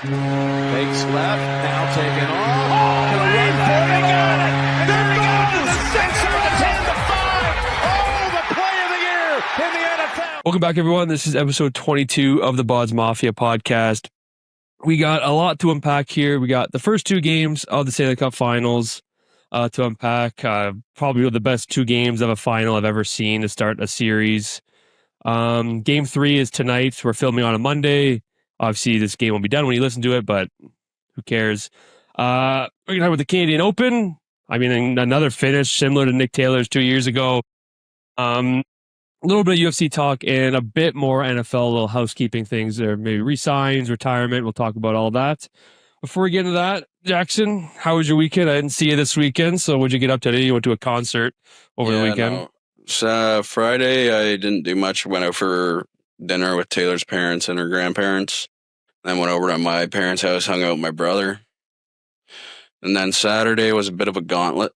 Fakes left, now taken off. Gonna run for it. They got it! There it goes! The 6 or the 10 to 5. Oh, the play of the year in the NFL. Welcome back, everyone. This is episode 22 of the Buds Mafia podcast. We got a lot to unpack here. We got the first two games of the Stanley Cup Finals to unpack. Probably the best two games of a final I've ever seen to start a series. Game 3 is tonight. We're filming on a Monday. Obviously, this game will be done when you listen to it, but who cares? We're going to talk about the Canadian Open. I mean, another finish similar to Nick Taylor's 2 years ago. A little bit of UFC talk and a bit more NFL, little housekeeping things there, maybe re-signs, retirement. We'll talk about all that. Before we get into that, Jackson, how was your weekend? I didn't see you this weekend, so what'd you get up to? You went to a concert over the weekend? No. So, Friday, I didn't do much. Went out for dinner with Taylor's parents and her grandparents. Then went over to my parents' house, hung out with my brother. And then Saturday was a bit of a gauntlet.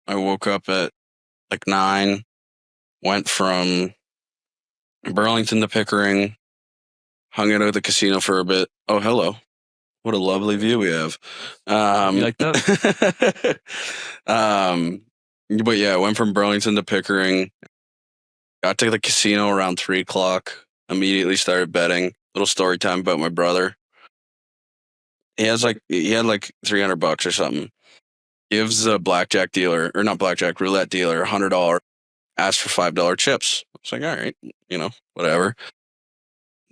I woke up at like 9, went from Burlington to Pickering, hung out at the casino for a bit. Oh, hello. What a lovely view we have. You like that? But yeah, I went from Burlington to Pickering, got to the casino around 3 o'clock, immediately started betting. Little story time about my brother. He had like $300 or something. Gives a blackjack dealer, or not blackjack, roulette dealer, $100, asked for $5 chips. I was like, all right, whatever.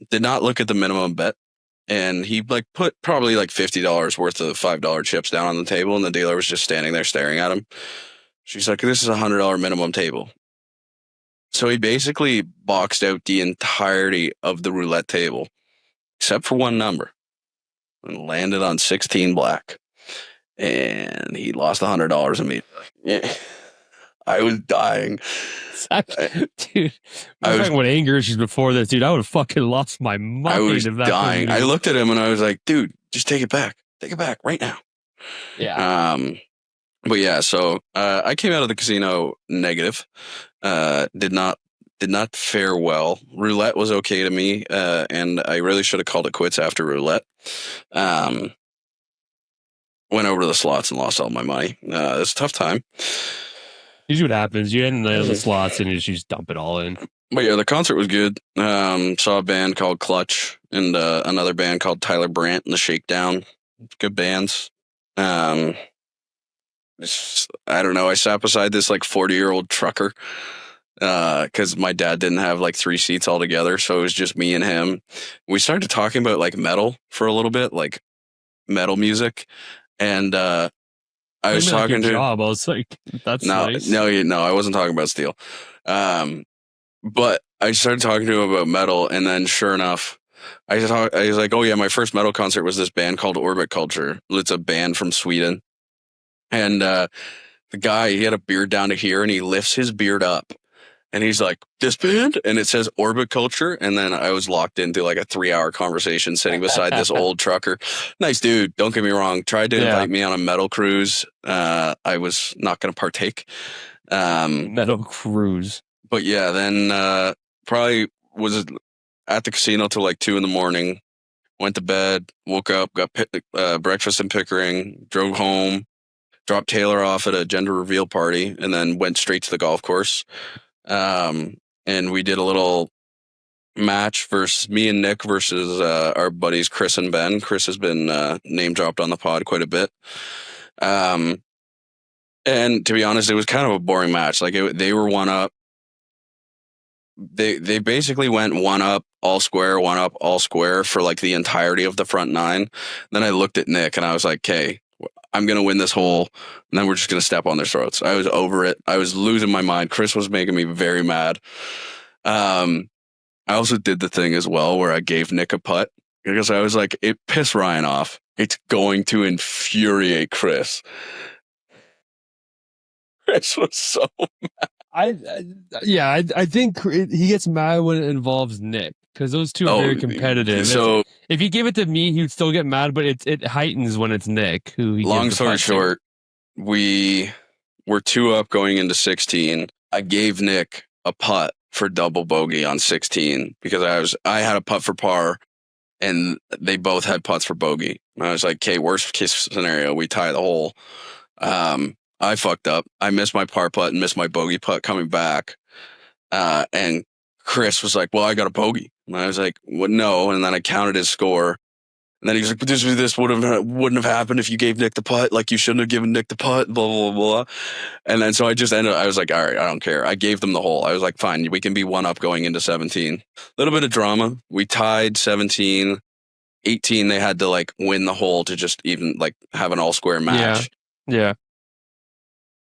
Did not look at the minimum bet. And he put probably $50 worth of $5 chips down on the table, and the dealer was just standing there staring at him. She's like, this is $100 minimum table. So he basically boxed out the entirety of the roulette table, except for one number, and landed on 16 black. And he lost $100 immediately. Yeah. I was dying. Dude, I was talking about anger issues before this, dude. I would have fucking lost my mind. I was dying. I looked at him and I was like, dude, just take it back. Take it back right now. Yeah. But yeah, so I came out of the casino negative. Did not fare well. Roulette was okay to me, and I really should have called it quits after roulette. Went over to the slots and lost all my money. It was a tough time. Usually what happens, you end the slots and you just dump it all in. But yeah, the concert was good. Saw a band called Clutch and another band called Tyler Brandt and the Shakedown. Good bands. I don't know. I sat beside this 40-year-old trucker because my dad didn't have 3 seats altogether, so it was just me and him. We started talking about metal for a little bit, metal music, and I was talking to. Job. I was like, "That's nice." No, I wasn't talking about steel. But I started talking to him about metal, and then sure enough, I was like, "Oh yeah, my first metal concert was this band called Orbit Culture. It's a band from Sweden." And the guy, he had a beard down to here, and he lifts his beard up, and he's like, "This band?" And it says Orbit Culture. And then I was locked into a 3-hour conversation sitting beside this old trucker. Nice dude, don't get me wrong. Tried to invite me on a metal cruise. I was not going to partake. Metal cruise. But yeah, then probably was at the casino till 2 a.m. Went to bed, woke up, got breakfast in Pickering, drove home, dropped Taylor off at a gender reveal party, and then went straight to the golf course. And we did a little match versus me and Nick versus our buddies Chris and Ben. Chris has been name dropped on the pod quite a bit. And to be honest, it was kind of a boring match. They were one up. They basically went one up, all square, one up, all square for the entirety of the front 9. Then I looked at Nick and I was like, "Okay, I'm going to win this hole, and then we're just going to step on their throats." I was over it. I was losing my mind. Chris was making me very mad. I also did the thing as well where I gave Nick a putt because I was like, it pissed Ryan off. It's going to infuriate Chris. Chris was so mad. I think he gets mad when it involves Nick because those two are very competitive. So if you give it to me, he'd still get mad, but it heightens when it's Nick who. Long story short, we were 2 up going into 16. I gave Nick a putt for double bogey on 16 because I had a putt for par and they both had putts for bogey. And I was like, okay, worst case scenario, we tie the hole. I fucked up. I missed my par putt and missed my bogey putt coming back. And Chris was like, well, I got a bogey. And I was like, well, no. And then I counted his score. And then he was like, but this wouldn't have happened if you gave Nick the putt. Like, you shouldn't have given Nick the putt, blah, blah, blah. And then so I just I was like, all right, I don't care. I gave them the hole. I was like, fine, we can be one up going into 17. A little bit of drama. We tied 17. 18, they had to like win the hole to just even like have an all-square match. Yeah.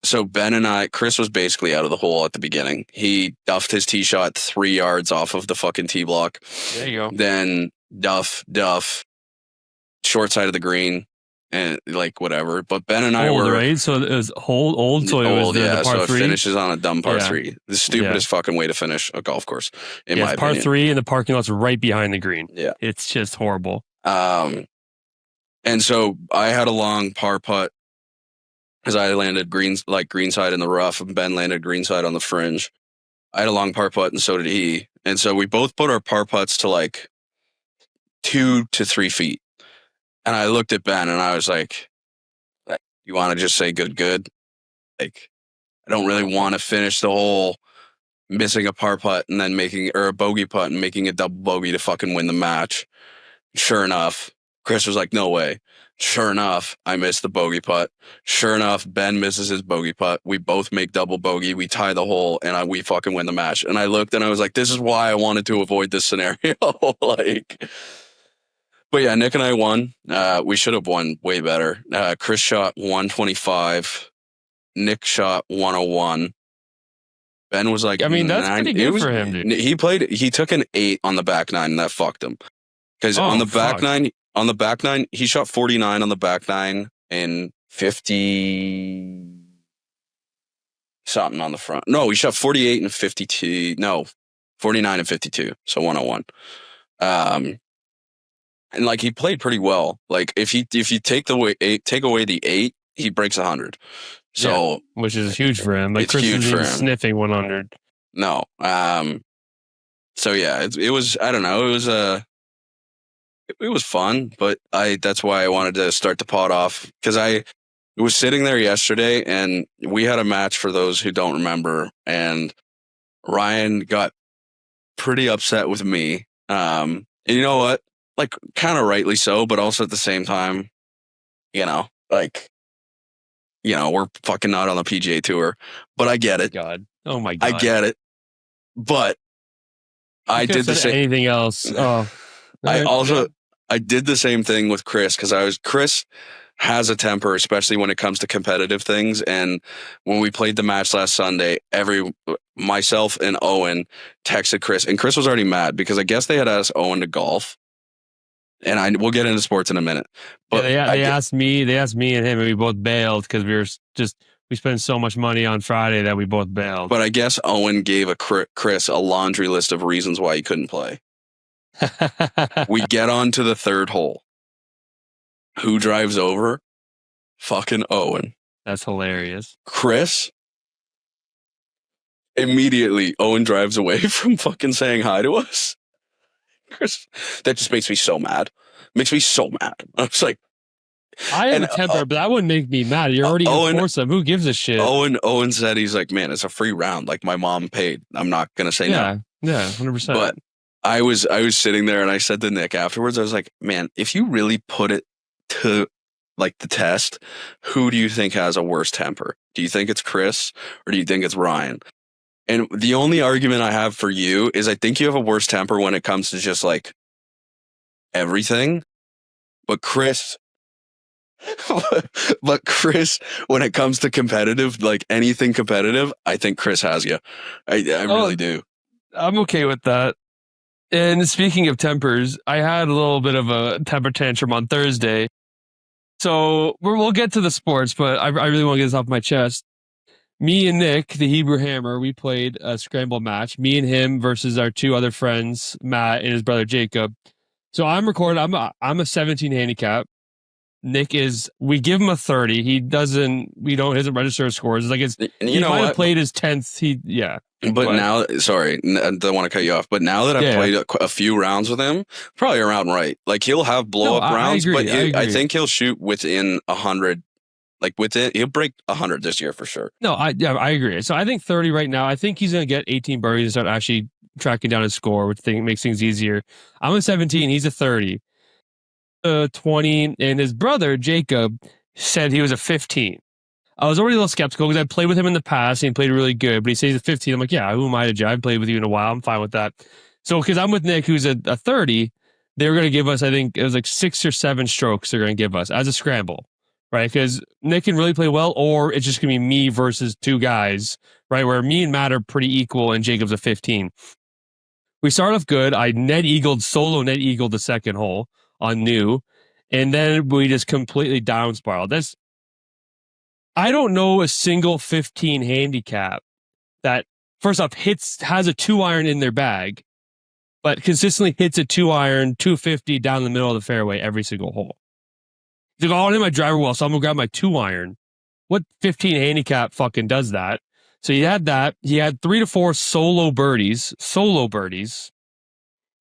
So Ben and Chris was basically out of the hole at the beginning. He duffed his tee shot 3 yards off of the fucking tee block. There you go. Then duff, short side of the green, and like whatever. But Ben and I were right. So it was old. So it was the par so three. It finishes on a dumb par 3. The stupidest fucking way to finish a golf course, in my par opinion. 3, and the parking lot's right behind the green. Yeah, it's just horrible. And so I had a long par putt because I landed green side in the rough, and Ben landed green side on the fringe. I had a long par putt, and so did he. And so we both put our par putts to like 2 to 3 feet. And I looked at Ben and I was like, you want to just say good? Like, I don't really want to finish the hole missing a par putt and then or a bogey putt and making a double bogey to fucking win the match. Sure enough, Chris was like, no way. Sure enough, I missed the bogey putt. Sure enough, Ben misses his bogey putt. We both make double bogey. We tie the hole, and we fucking win the match. And I looked, and I was like, this is why I wanted to avoid this scenario. But yeah, Nick and I won. We should have won way better. Chris shot 125. Nick shot 101. Ben was like, I mean, that's pretty good for him, dude. He took an 8 on the back 9, and that fucked him. Because on the back 9, he shot 49 on the back 9 and 50 something on the front. No, he shot 48 and 52. No, 49 and 52. So 101. And like he played pretty well. Like if you take away the 8, he breaks 100. So which is huge for him. Like it's Chris huge for him. Sniffing 100. No. So yeah, it was. I don't know. It was fun, but that's why I wanted to start the pod off, because I was sitting there yesterday and we had a match, for those who don't remember, and Ryan got pretty upset with me. And you know what? Like, kind of rightly so, but also at the same time, we're fucking not on the PGA Tour, but I get it. God. Oh my God. I get it. But I did the same. Anything else? Oh, I did the same thing with Chris, because Chris has a temper, especially when it comes to competitive things. And when we played the match last Sunday, myself and Owen texted Chris, and Chris was already mad because I guess they had asked Owen to golf. And we'll get into sports in a minute. But they asked me and him, and we both bailed because we spent so much money on Friday that we both bailed. But I guess Owen gave Chris a laundry list of reasons why he couldn't play. We get on to the 3rd hole. Who drives over? Fucking Owen. That's hilarious. Chris. Immediately, Owen drives away from fucking saying hi to us. Chris, that just makes me so mad. Makes me so mad. I was like, I have a temper, but that wouldn't make me mad. You're already in foursome. Who gives a shit? Owen said, he's like, man, it's a free round. Like, my mom paid. I'm not gonna say no. Yeah, 100%. But I was sitting there, and I said to Nick afterwards, I was like, man, if you really put it to like the test, who do you think has a worse temper? Do you think it's Chris, or do you think it's Ryan? And the only argument I have for you is I think you have a worse temper when it comes to just like everything. But Chris, when it comes to competitive, like anything competitive, I think Chris has you. I really do. I'm okay with that. And speaking of tempers, I had a little bit of a temper tantrum on Thursday. So we'll get to the sports, but I really want to get this off my chest. Me and Nick, the Hebrew Hammer, we played a scramble match. Me and him versus our 2 other friends, Matt and his brother Jacob. So I'm recording. I'm a 17 handicap. Nick is, we give him a 30. He doesn't register his scores. It's like he might have played his 10th. But now, sorry, I don't want to cut you off. But now that I've played a few rounds with him, probably around right. Like he'll have blow up rounds, but I think he'll shoot within 100. Like he'll break 100 this year for sure. No, I agree. So I think 30 right now. I think he's going to get 18 birdies and start actually tracking down his score, which makes things easier. I'm a 17. He's a 30. 20, and his brother Jacob said he was a 15. I was already a little skeptical because I played with him in the past and he played really good, but he says he's a 15. I'm like, yeah, who am I to judge? I've played with you in a while. I'm fine with that. So because I'm with Nick, who's a 30, they were going to give us, I think it was like 6 or 7 strokes they're going to give us as a scramble, right? Because Nick can really play well, or it's just going to be me versus 2 guys, right? Where me and Matt are pretty equal and Jacob's a 15. We start off good. I solo net eagled the second hole on new, and then we just completely down spiraled. I don't know a single 15 handicap that first off has a 2-iron in their bag, but consistently hits a 2-iron 250 down the middle of the fairway every single hole. He's like, oh, I need my driver well, so I'm gonna grab my 2-iron. What 15 handicap fucking does that? So he had that. He had 3 to 4 solo birdies.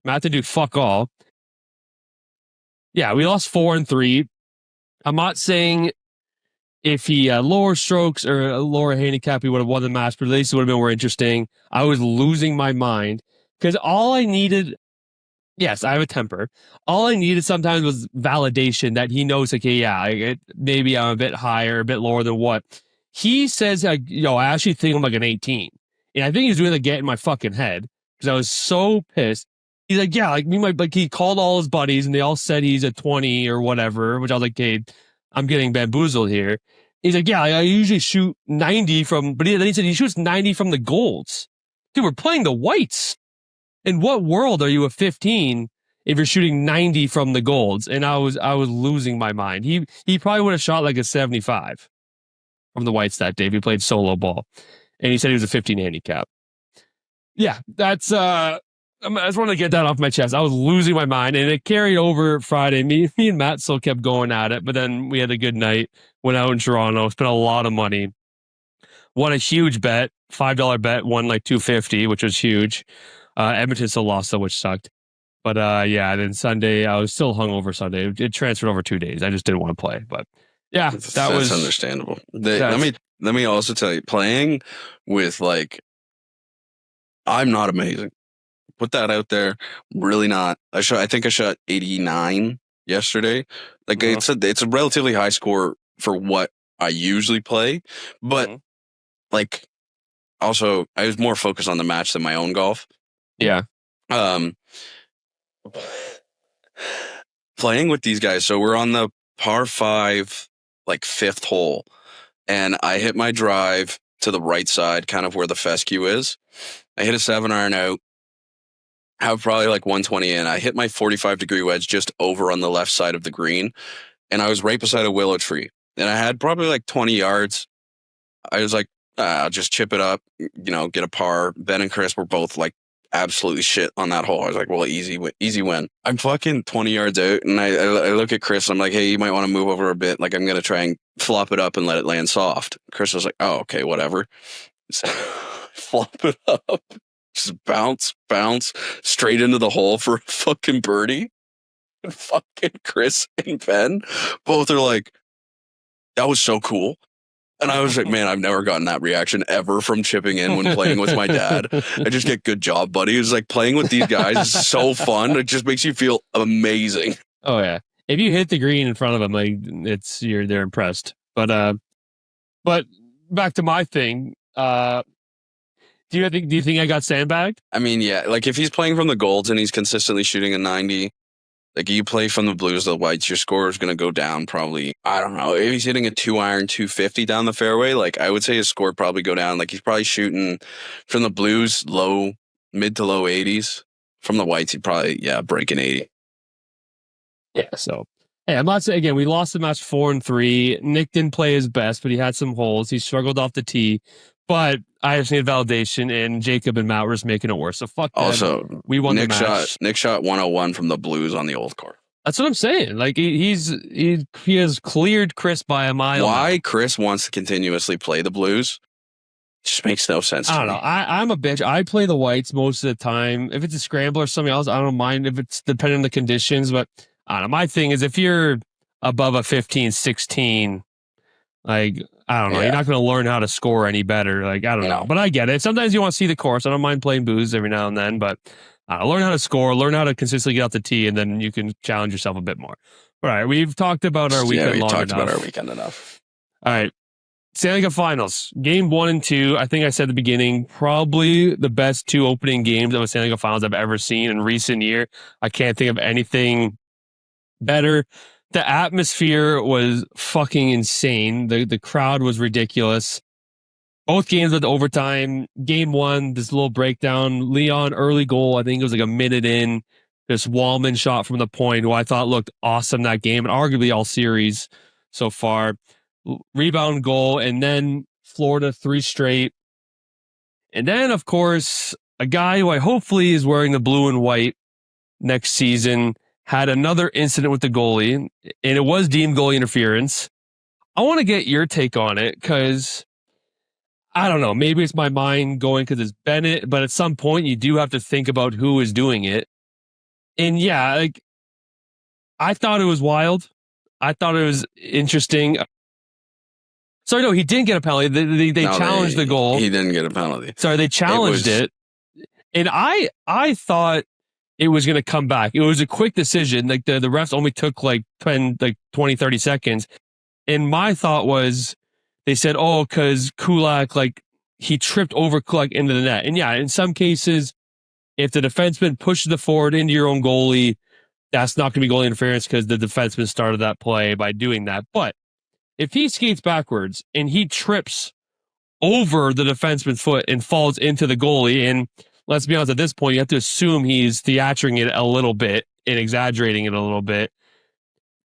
Matt to do fuck all. Yeah, we lost 4 and 3. I'm not saying if he had lower strokes or a lower handicap, he would have won the match, but at least it would have been more interesting. I was losing my mind because all I needed, yes, I have a temper. All I needed sometimes was validation that he knows, like, maybe I'm a bit higher, a bit lower than what. He says, I actually think I'm like an 18. And I think he's really getting my fucking head because I was so pissed. He's like, yeah, like he called all his buddies and they all said he's a 20 or whatever, which I was like, okay, I'm getting bamboozled here. He's like, yeah, I usually shoot 90 but then he said he shoots 90 from the golds. Dude, we're playing the whites. In what world are you a 15 if you're shooting 90 from the golds? And I was losing my mind. He probably would have shot like a 75 from the whites that day if he played solo ball. And he said he was a 15 handicap. Yeah, that's I just wanted to get that off my chest. I was losing my mind, and it carried over Friday. Me and Matt still kept going at it, but then we had a good night. Went out in Toronto, spent a lot of money. Won a huge bet, $5 bet, won like $250, which was huge. Edmonton still lost, though, which sucked. But and then Sunday, I was still hungover Sunday. It transferred over 2 days. I just didn't want to play. But yeah, that's understandable. Let me also tell you, playing with I'm not amazing. Put that out there. Really not. I think I shot 89 yesterday. Like it's a relatively high score for what I usually play, but also I was more focused on the match than my own golf. Yeah. Playing with these guys. So we're on the par 5, 5th hole, and I hit my drive to the right side, kind of where the fescue is. I hit a 7-iron out. Have probably 120 in. I hit my 45-degree wedge just over on the left side of the green, and I was right beside a willow tree. And I had probably 20 yards. I was like, I'll just chip it up, get a par. Ben and Chris were both absolutely shit on that hole. I was like, well, easy win. I'm fucking 20 yards out, and I look at Chris. And I'm like, hey, you might want to move over a bit. I'm gonna try and flop it up and let it land soft. Chris was like, oh, okay, whatever. So, flop it up. Just bounce straight into the hole for a fucking birdie. And fucking Chris and Ben both are like, that was so cool. And I was like, man, I've never gotten that reaction ever from chipping in when playing with my dad. I just get good job, buddy. It was playing with these guys is so fun. It just makes you feel amazing. Oh yeah. If you hit the green in front of them, they're impressed. But back to my thing. Do you think I got sandbagged? I mean, yeah. If he's playing from the golds and he's consistently shooting a 90, you play from the blues to the whites, your score is going to go down probably. I don't know. If he's hitting a 2-iron 250 down the fairway, I would say his score probably go down. He's probably shooting from the blues mid to low 80s. From the whites, he'd probably break an 80. Yeah. So hey, I'm not saying again. We lost the match 4 and 3. Nick didn't play his best, but he had some holes. He struggled off the tee. But I just need validation, and Jacob and Matt were just making it worse. So fuck them. Also, we won the match. Nick shot 101 from the blues on the old course. That's what I'm saying. Like he has cleared Chris by a mile. Why now. Chris wants to continuously play the Blues just makes no sense to I don't me. know. I'm a bitch. I play the Whites most of the time. If it's a scrambler or something else, I don't mind if it's depending on the conditions. But I don't know. My thing is if you're above a 15, 16, like, I don't know. Yeah. You're not going to learn how to score any better. Like, I don't know. But I get it. Sometimes you want to see the course. I don't mind playing booze every now and then. But learn how to score, learn how to consistently get out the tee, and then you can challenge yourself a bit more. All right. We've talked about our weekend we long talked enough. about our weekend enough. All right. Stanley Cup Finals, game 1 and 2. I think I said at the beginning, probably the best 2 opening games of a Stanley Cup Finals I've ever seen in recent year. I can't think of anything better. The atmosphere was fucking insane. The crowd was ridiculous. Both games went to overtime. Game 1, this little breakdown. Leon, early goal. I think it was like a minute in. This Wallman shot from the point, who I thought looked awesome that game, and arguably all series so far. Rebound goal, and then Florida 3 straight. And then, of course, a guy who I hopefully is wearing the blue and white next season had another incident with the goalie, and it was deemed goalie interference. I want to get your take on it because I don't know. Maybe it's my mind going because it's Bennett, but at some point you do have to think about who is doing it. And yeah, like I thought it was wild. I thought it was interesting. Sorry, no, he didn't get a penalty. They challenged the goal. He didn't get a penalty. Sorry, they challenged it. And I thought it was going to come back. It was a quick decision. Like the refs only took like 20, 30 seconds. And my thought was, they said, oh, because Kulak, like he tripped over Kulak into the net. And yeah, in some cases, if the defenseman pushes the forward into your own goalie, that's not going to be goalie interference because the defenseman started that play by doing that. But if he skates backwards and he trips over the defenseman's foot and falls into the goalie, and let's be honest, at this point, you have to assume he's theatricating it a little bit and exaggerating it a little bit.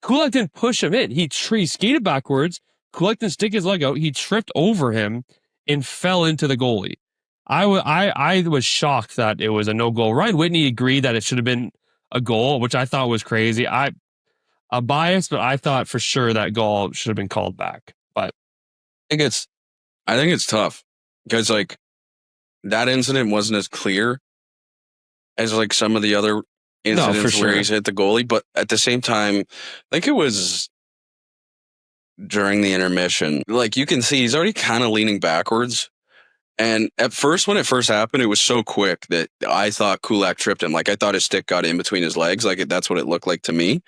Kulak didn't push him in. He skated backwards. Kulak didn't stick his leg out. He tripped over him and fell into the goalie. I was shocked that it was a no goal. Ryan Whitney agreed that it should have been a goal, which I thought was crazy. I'm biased, but I thought for sure that goal should have been called back. But I think it's tough because like that incident wasn't as clear as like some of the other incidents where he's hit the goalie. But at the same time, I think it was during the intermission. Like you can see he's already kind of leaning backwards. And at first, when it first happened, it was so quick that I thought Kulak tripped him. Like I thought his stick got in between his legs. Like that's what it looked like to me.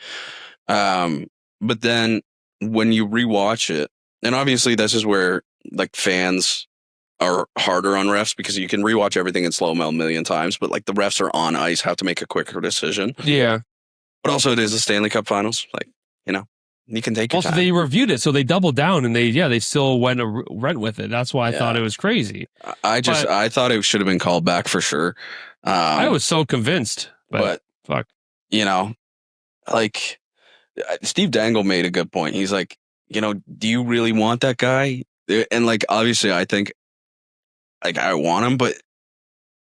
But then when you rewatch it, and obviously this is where like fans are harder on refs because you can rewatch everything in slow-mo a million times, but like the refs are on ice, have to make a quicker decision. Yeah. But also it is the Stanley Cup Finals. Like, you can take your time. They reviewed it, so they doubled down and they still went with it. That's why I thought it was crazy. I thought it should have been called back for sure. I was so convinced, but fuck. Like Steve Dangle made a good point. He's like, do you really want that guy? And like, obviously I think like I want him, but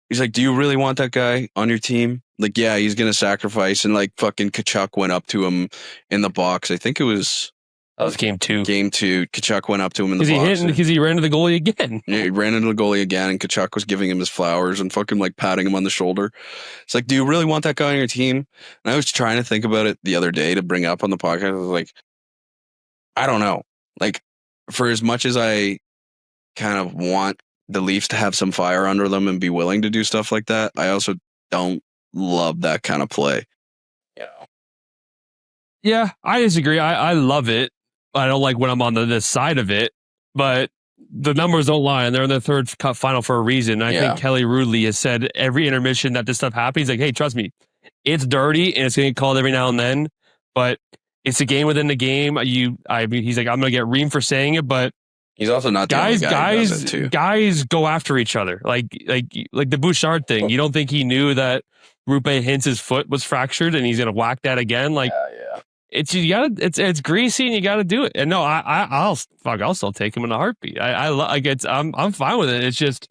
he's like, do you really want that guy on your team? Like, yeah, he's going to sacrifice. And like fucking Tkachuk went up to him in the box. I think it was... That was game 2. Game 2. Tkachuk went up to him in the box. Because he ran into the goalie again. Yeah, he ran into the goalie again, and Tkachuk was giving him his flowers and fucking like patting him on the shoulder. It's like, do you really want that guy on your team? And I was trying to think about it the other day to bring up on the podcast. I was like, I don't know. Like, for as much as I kind of want the Leafs to have some fire under them and be willing to do stuff like that, I also don't love that kind of play. Yeah, I disagree. I love it. I don't like when I'm on this side of it, but the numbers don't lie, and they're in the third cup final for a reason. I think Kelly Rudley has said every intermission that this stuff happens, he's like, hey, trust me, it's dirty and it's going to get called every now and then, but it's a game within the game. He's like, I'm going to get reamed for saying it, but he's also not the only guy who does it too. Guys go after each other, like the Bouchard thing. You don't think he knew that Rupe Hintz's foot was fractured and he's going to whack that again? Like, it's greasy and you got to do it. And no, I'll still take him in a heartbeat. I'm fine with it. It's just,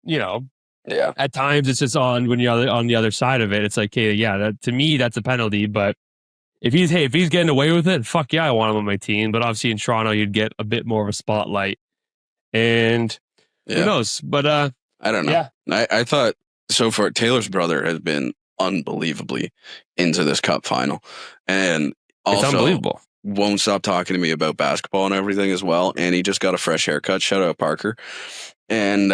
at times it's just when you're on the other side of it. It's like, hey, to me that's a penalty, but if he's getting away with it, fuck yeah, I want him on my team. But obviously in Toronto, you'd get a bit more of a spotlight. And who knows? But I don't know. Yeah. I thought so far Taylor's brother has been unbelievably into this cup final. And it's also unbelievable. won't stop talking to me about basketball and everything as well. And he just got a fresh haircut. Shout out Parker. And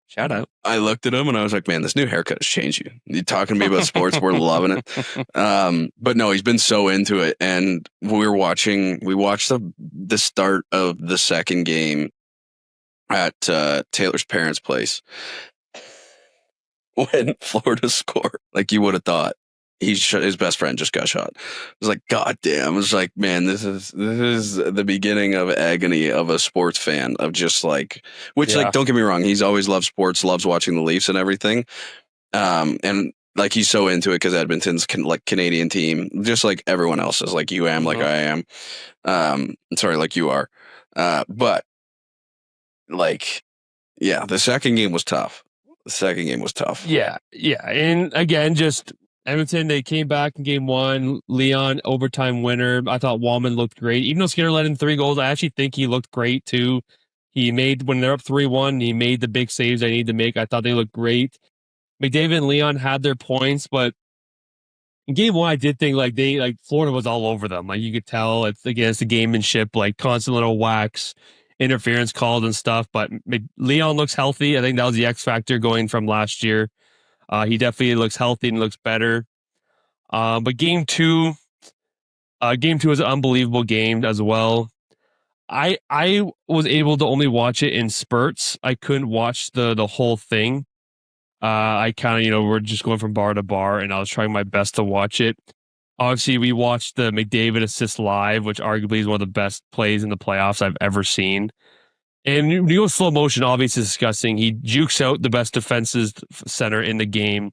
shout out. I looked at him and I was like, man, this new haircut has changed you. You're talking to me about sports. We're loving it. But no, he's been so into it. And we watched the start of the second game at Taylor's parents' place when Florida scored. Like you would have thought his best friend just got shot. I was like, God damn. I was like, man, this is the beginning of agony of a sports fan of just like, which like, don't get me wrong. He's always loved sports, loves watching the Leafs and everything. And like, he's so into it because Edmonton's like Canadian team, just like everyone else is, like you am, like I am. Sorry, like you are. But like, yeah, the second game was tough. Yeah. And again, just Edmonton, they came back in game one. Leon, overtime winner. I thought Wallman looked great. Even though Skinner let in 3 goals, I actually think he looked great too. He made, when they're up 3-1, he made the big saves they need to make. I thought they looked great. McDavid and Leon had their points, but in game one, I did think Florida was all over them. Like you could tell it's against the gamemanship, like constant little whacks, interference called and stuff. But Leon looks healthy. I think that was the X factor going from last year. He definitely looks healthy and looks better. But game two was an unbelievable game as well. I was able to only watch it in spurts. I couldn't watch the whole thing. I kind of, we're just going from bar to bar, and I was trying my best to watch it. Obviously, we watched the McDavid assist live, which arguably is one of the best plays in the playoffs I've ever seen. And you go slow motion, obviously disgusting. He jukes out the best defensive center in the game.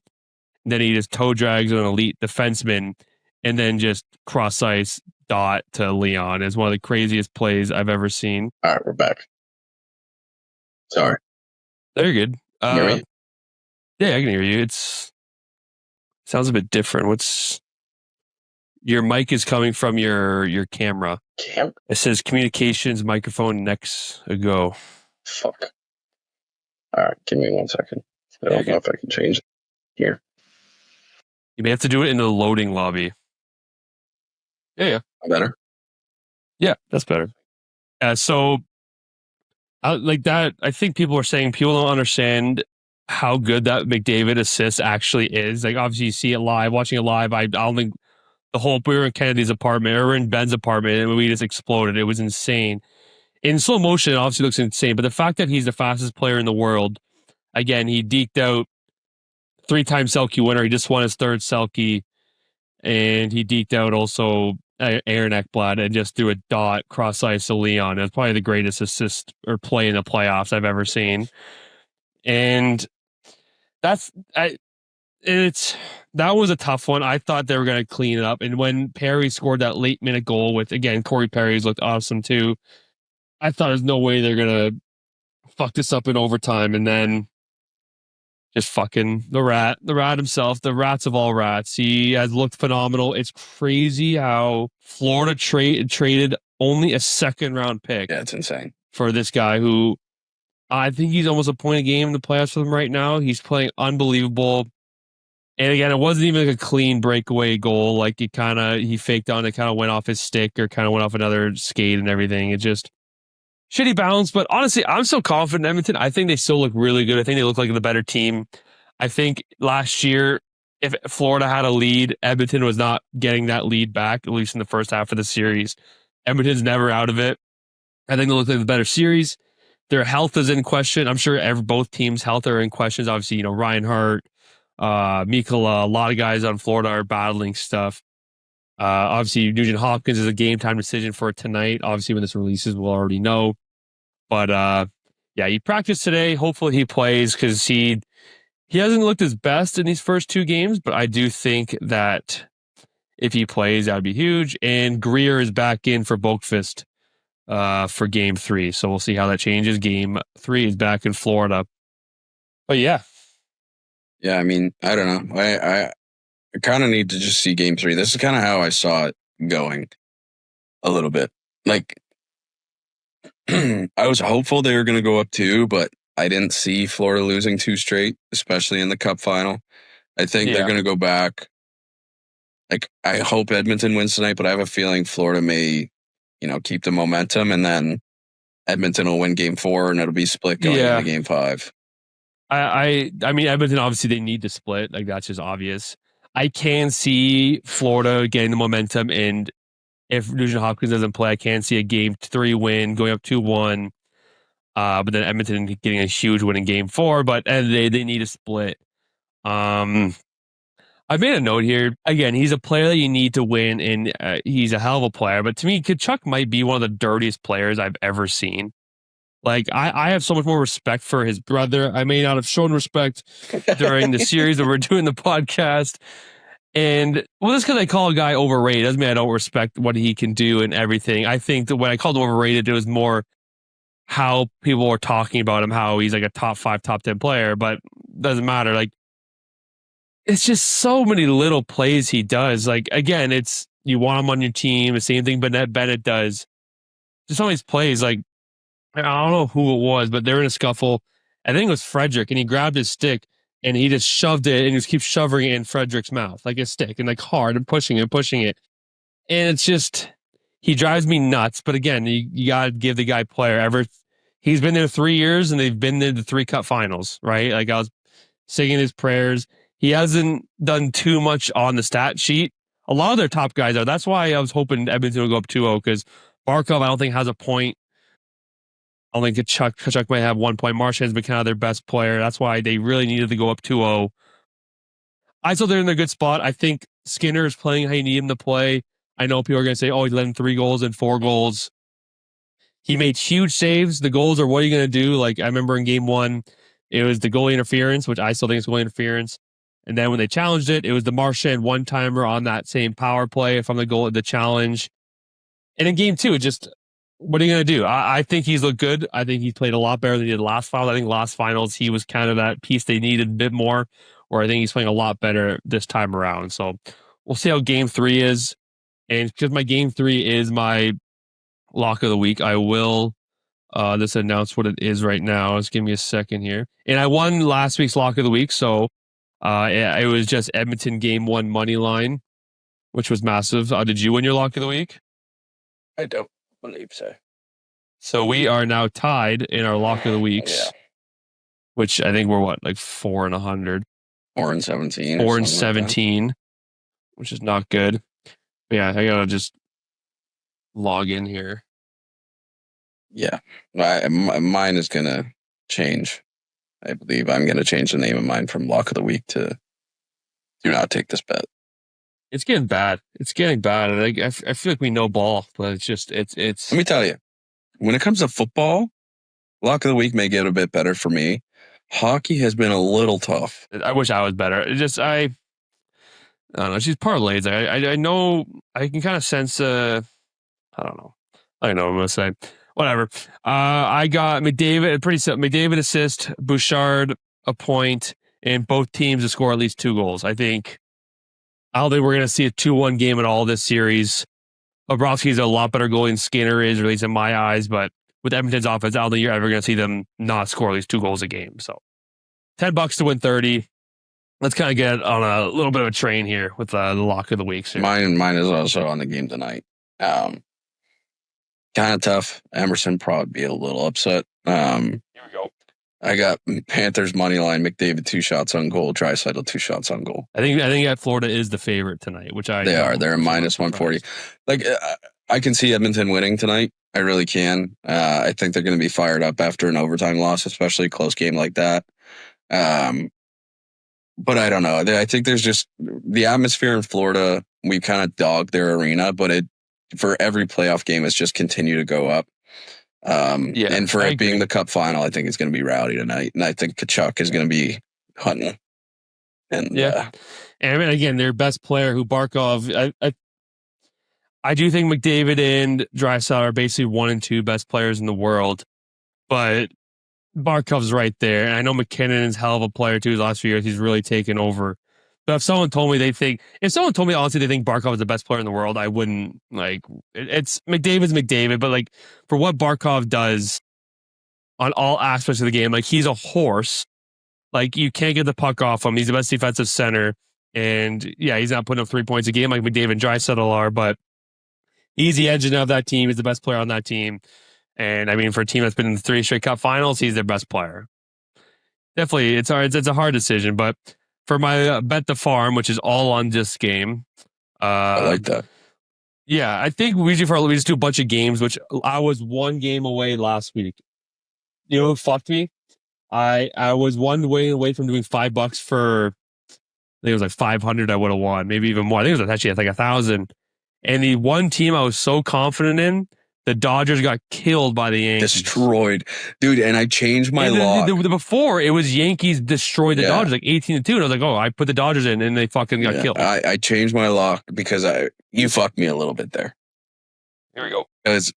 Then he just toe drags an elite defenseman and then just cross ice dot to Leon. It's one of the craziest plays I've ever seen. All right, we're back. Sorry. They're good. Hear me? Yeah, I can hear you. Sounds a bit different. Your mic is coming from your camera. It says communications microphone next ago. Fuck. All right, give me 1 second. I don't know if I can change it here. You may have to do it in the loading lobby. Yeah. Better? Yeah, that's better. So, like that, I think people don't understand how good that McDavid assist actually is. Like, obviously, you see it live. Watching it live, I don't think we were in Kennedy's apartment, or we were in Ben's apartment, and we just exploded. It was insane. In slow motion, it obviously looks insane, but the fact that he's the fastest player in the world, again, he deked out 3-time Selke winner. He just won his 3rd Selke, and he deked out also Aaron Ekblad and just threw a dot cross ice to Leon. It's probably the greatest assist or play in the playoffs I've ever seen. And that was a tough one. I thought they were going to clean it up. And when Perry scored that late minute goal with, again, Corey Perry's looked awesome too, I thought there's no way they're going to fuck this up in overtime. And then just fucking the rat himself, the rats of all rats. He has looked phenomenal. It's crazy how Florida traded only a 2nd round pick. Yeah, it's insane. For this guy who I think he's almost a point a game in the playoffs for them right now. He's playing unbelievable. And again, it wasn't even like a clean breakaway goal. Like he faked on it, kind of went off his stick or kind of went off another skate and everything. It just shitty balance. But honestly, I'm so confident in Edmonton. I think they still look really good. I think they look like the better team. I think last year, if Florida had a lead, Edmonton was not getting that lead back, at least in the first half of the series. Edmonton's never out of it. I think they look like the better series. Their health is in question. I'm sure both teams' health are in questions. Obviously, Reinhart, Mikula, a lot of guys on Florida are battling stuff. Obviously, Nugent Hopkins is a game time decision for tonight. Obviously, when this releases, we'll already know. But yeah, he practiced today. Hopefully, he plays because he hasn't looked his best in these first 2 games. But I do think that if he plays, that would be huge. And Greer is back in for Boakfist for game 3. So we'll see how that changes. Game 3 is back in Florida. But yeah. Yeah, I mean, I don't know. I kind of need to just see game 3. This is kind of how I saw it going a little bit. Like, I was hopeful they were going to go up 2, but I didn't see Florida losing 2 straight, especially in the Cup final. I think they're going to go back. Like, I hope Edmonton wins tonight, but I have a feeling Florida may, keep the momentum, and then Edmonton will win Game 4, and it'll be split going into Game 5. I mean, Edmonton, obviously, they need to split. Like, that's just obvious. I can see Florida getting the momentum, and if Nugent Hopkins doesn't play, I can see a Game 3 win going up 2-1. But then Edmonton getting a huge win in Game 4. But they need to split. I made a note here. Again, he's a player that you need to win, and he's a hell of a player. But to me, Tkachuk might be one of the dirtiest players I've ever seen. Like, I have so much more respect for his brother. I may not have shown respect during the series that we're doing the podcast. And, well, that's because I call a guy overrated. Doesn't mean I don't respect what he can do and everything. I think that when I called him overrated, it was more how people were talking about him, how he's like a top 5, top 10 player. But doesn't matter. Like, it's just so many little plays he does. Like, again, it's you want him on your team. The same thing Bennett does. Just all these plays, like, I don't know who it was, but they're in a scuffle. I think it was Frederick, and he grabbed his stick, and he just shoved it, and he just keeps shoving it in Frederick's mouth, like a stick, and like hard, and pushing it. And it's just, he drives me nuts. But again, you got to give the guy player. He's been there 3 years, and they've been to the 3 Cup finals, right? Like, I was singing his prayers. He hasn't done too much on the stat sheet. A lot of their top guys are. That's why I was hoping Edmonton would go up 2-0, because Barkov, I don't think, has a point. I don't think Tkachuk might have 1 point. Marchand's been kind of their best player. That's why they really needed to go up 2-0. I still they're in a good spot. I think Skinner is playing how you need him to play. I know people are going to say, oh, he let in 3 goals and 4 goals. He made huge saves. The goals are what are you going to do? Like, I remember in Game 1, it was the goalie interference, which I still think is goalie interference. And then when they challenged it, it was the Marchand one-timer on that same power play from the challenge. And in Game 2, just, what are you going to do? I think he's looked good. I think he played a lot better than he did last final. I think last finals, he was kind of that piece they needed a bit more, or I think he's playing a lot better this time around. So we'll see how Game 3 is. And because my Game 3 is my lock of the week, I will just announce what it is right now. Just give me a second here. And I won last week's lock of the week, so it was just Edmonton Game 1 money line, which was massive. Did you win your lock of the week? I don't believe so. So we are now tied in our lock of the weeks, which I think we're like 4 and 100. 4 and 17. 4 and 17, which is not good. But yeah, I gotta just log in here. Yeah, mine is gonna change. I believe I'm gonna change the name of mine from lock of the week to do not take this bet. It's getting bad. It's getting bad. I feel like we know ball, but it's just it's. Let me tell you, when it comes to football, lock of the week may get a bit better for me. Hockey has been a little tough. I wish I was better. I don't know. She's parlays. I know. I can kind of sense. I don't know. I know what I'm gonna say. Whatever. I got McDavid. Pretty simple. McDavid assist. Bouchard a point, and both teams to score at least 2 goals. I don't think we're gonna see a 2-1 game at all this series. Bobrovsky's a lot better goalie than Skinner is, or at least in my eyes. But with Edmonton's offense, I don't think you're ever gonna see them not score at least 2 goals a game. So $10 to win 30. Let's kind of get on a little bit of a train here with the lock of the week. So. Mine is also on the game tonight. Kind of tough. Emerson probably be a little upset. Here we go. I got Panthers money line. McDavid 2 shots on goal. Draisaitl 2 shots on goal. I think that Florida is the favorite tonight, which they are. They're minus 140. Like, I can see Edmonton winning tonight. I really can. I think they're going to be fired up after an overtime loss, especially a close game like that. But I don't know. I think there's just the atmosphere in Florida. We kind of dogged their arena, but for every playoff game, it's just continue to go up. And for it being the Cup final, I think it's going to be rowdy tonight. And I think Tkachuk is going to be hunting. And and I mean, again, their best player, who Barkov, I do think McDavid and Draisaitl are basically 1 and 2 best players in the world, but Barkov's right there. And I know McKinnon is a hell of a player too. His last few years, he's really taken over. But if someone told me honestly they think Barkov is the best player in the world, I wouldn't like. It's McDavid's McDavid, but like for what Barkov does on all aspects of the game, like he's a horse. Like you can't get the puck off him. He's the best defensive center, and yeah, he's not putting up 3 points a game like McDavid and Draisaitl are, but he's the engine of that team. He's the best player on that team, and I mean for a team that's been in the 3 straight Cup Finals, he's their best player. Definitely, it's hard. It's a hard decision, but. For my bet the farm, which is all on this game. I like that. Yeah, I think we just do a bunch of games, which I was one game away last week. You know what fucked me? I was one way away from doing $5 for, I think it was like 500 I would have won, maybe even more. I think it was actually like 1,000. And the one team I was so confident in, the Dodgers got killed by the Yankees. Destroyed. Dude, and I changed my lock. Before, it was Yankees destroyed the Dodgers like 18-2. And I was like, oh, I put the Dodgers in and they fucking got killed. I changed my lock because you fucked me a little bit there. Here we go. Because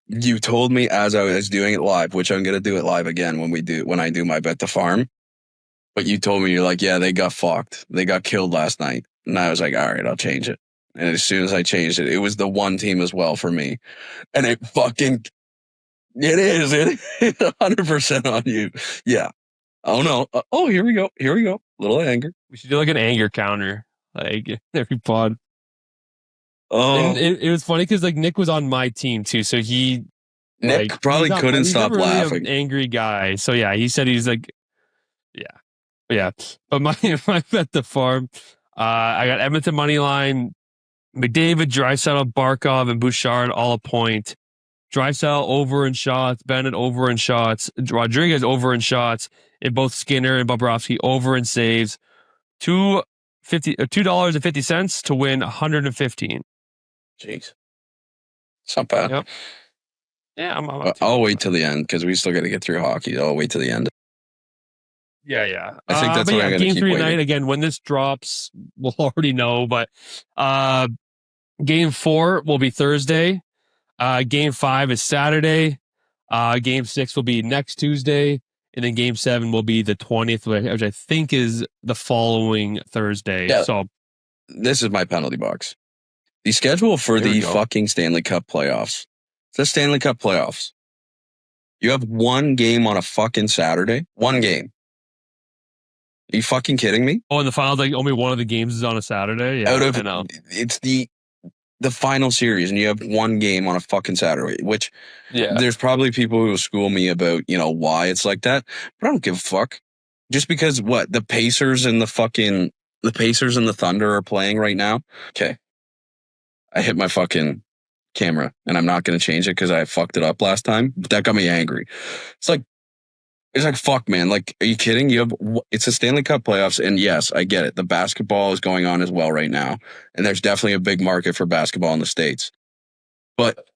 you told me as I was doing it live, which I'm going to do it live again when I do my bet the farm. But you told me, you're like, yeah, they got fucked. They got killed last night. And I was like, all right, I'll change it. And as soon as I changed it, it was the one team as well for me. And it is 100% on you. Yeah. Oh no. Oh, here we go. Little anger. We should do like an anger counter, like every pod. Oh, and it was funny because like Nick was on my team too. So Nick probably couldn't stop laughing. An angry guy. So yeah, he said he's like, yeah. But my bet the farm, I got Edmonton money line. McDavid, Draisaitl, Barkov, and Bouchard all a point. Draisaitl over in shots, Bennett over in shots, Rodriguez over in shots, and both Skinner and Bobrovsky over in saves. $2.50 to win 115. Jeez, it's not bad. Yep. Yeah, I'll wait till the end because we still got to get through hockey. I'll wait till the end. Yeah. I think that's what I'm going to Game keep 3 waiting. tonight again. When this drops, we'll already know. But Game 4 will be Thursday. Game 5 is Saturday. Game 6 will be next Tuesday. And then Game 7 will be the 20th, which I think is the following Thursday. Yeah. So this is my penalty box. The schedule for the fucking Stanley Cup playoffs. It's the Stanley Cup playoffs. You have one game on a fucking Saturday. One game. Are you fucking kidding me? Oh, and the finals, like only one of the games is on a Saturday? Yeah, I know. It's the final series, and you have one game on a fucking Saturday, which there's probably people who will school me about, why it's like that, but I don't give a fuck. Just because the Pacers and the Thunder are playing right now. Okay. I hit my fucking camera, and I'm not going to change it because I fucked it up last time, but that got me angry. It's like, fuck, man. Like, are you kidding? It's the Stanley Cup playoffs, and yes, I get it. The basketball is going on as well right now, and there's definitely a big market for basketball in the States. But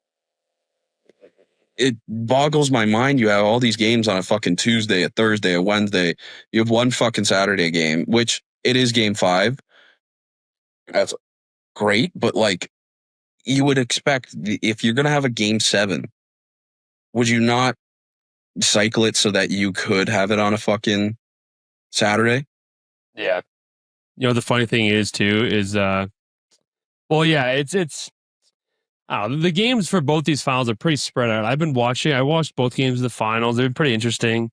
it boggles my mind. You have all these games on a fucking Tuesday, a Thursday, a Wednesday. You have one fucking Saturday game, which it is Game 5. That's great, but like, you would expect if you're going to have a Game 7, would you not cycle it so that you could have it on a fucking Saturday? Yeah. The funny thing is too is it's the games for both these finals are pretty spread out. I watched both games of the finals. They've been pretty interesting.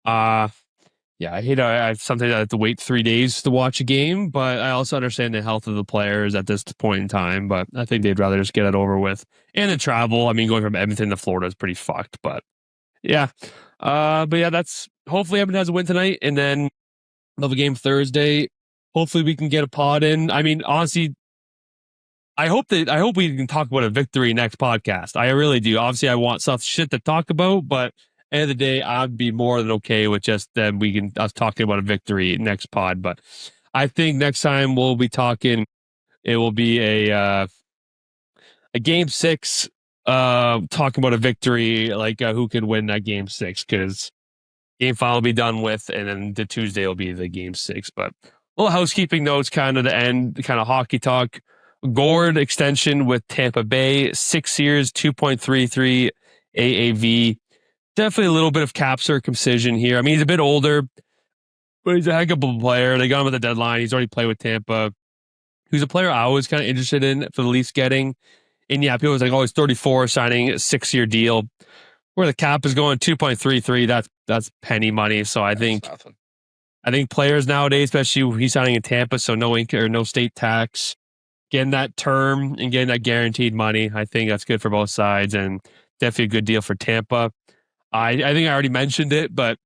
I hate sometimes I have to wait 3 days to watch a game, but I also understand the health of the players at this point in time, but I think they'd rather just get it over with. And the travel, I mean, going from Edmonton to Florida is pretty fucked, but yeah. That's hopefully Edmonton has a win tonight, and then they'll have a game Thursday. Hopefully we can get a pod in. I mean, honestly, I hope we can talk about a victory next podcast. I really do. Obviously, I want shit to talk about, but end of the day, I'd be more than okay with just then us talking about a victory next pod. But I think next time we'll be talking, it will be a Game 6. Talking about a victory, like who can win that Game 6, because Game 5 will be done with, and then the Tuesday will be the Game 6. But a little housekeeping notes, kind of the end, kind of hockey talk. Gord extension with Tampa Bay, 6 years, 2.33 AAV. Definitely a little bit of cap circumcision here. I mean, he's a bit older. But he's a heck of a player. They got him at the deadline. He's already played with Tampa. He's a player I was kind of interested in for the Leafs getting. And yeah, people was like, oh, he's 34, signing a 6-year deal. Where the cap is going 2.33, that's penny money. So I think players nowadays, especially he's signing in Tampa, so no state tax, getting that term and getting that guaranteed money, I think that's good for both sides and definitely a good deal for Tampa. I think I already mentioned it, but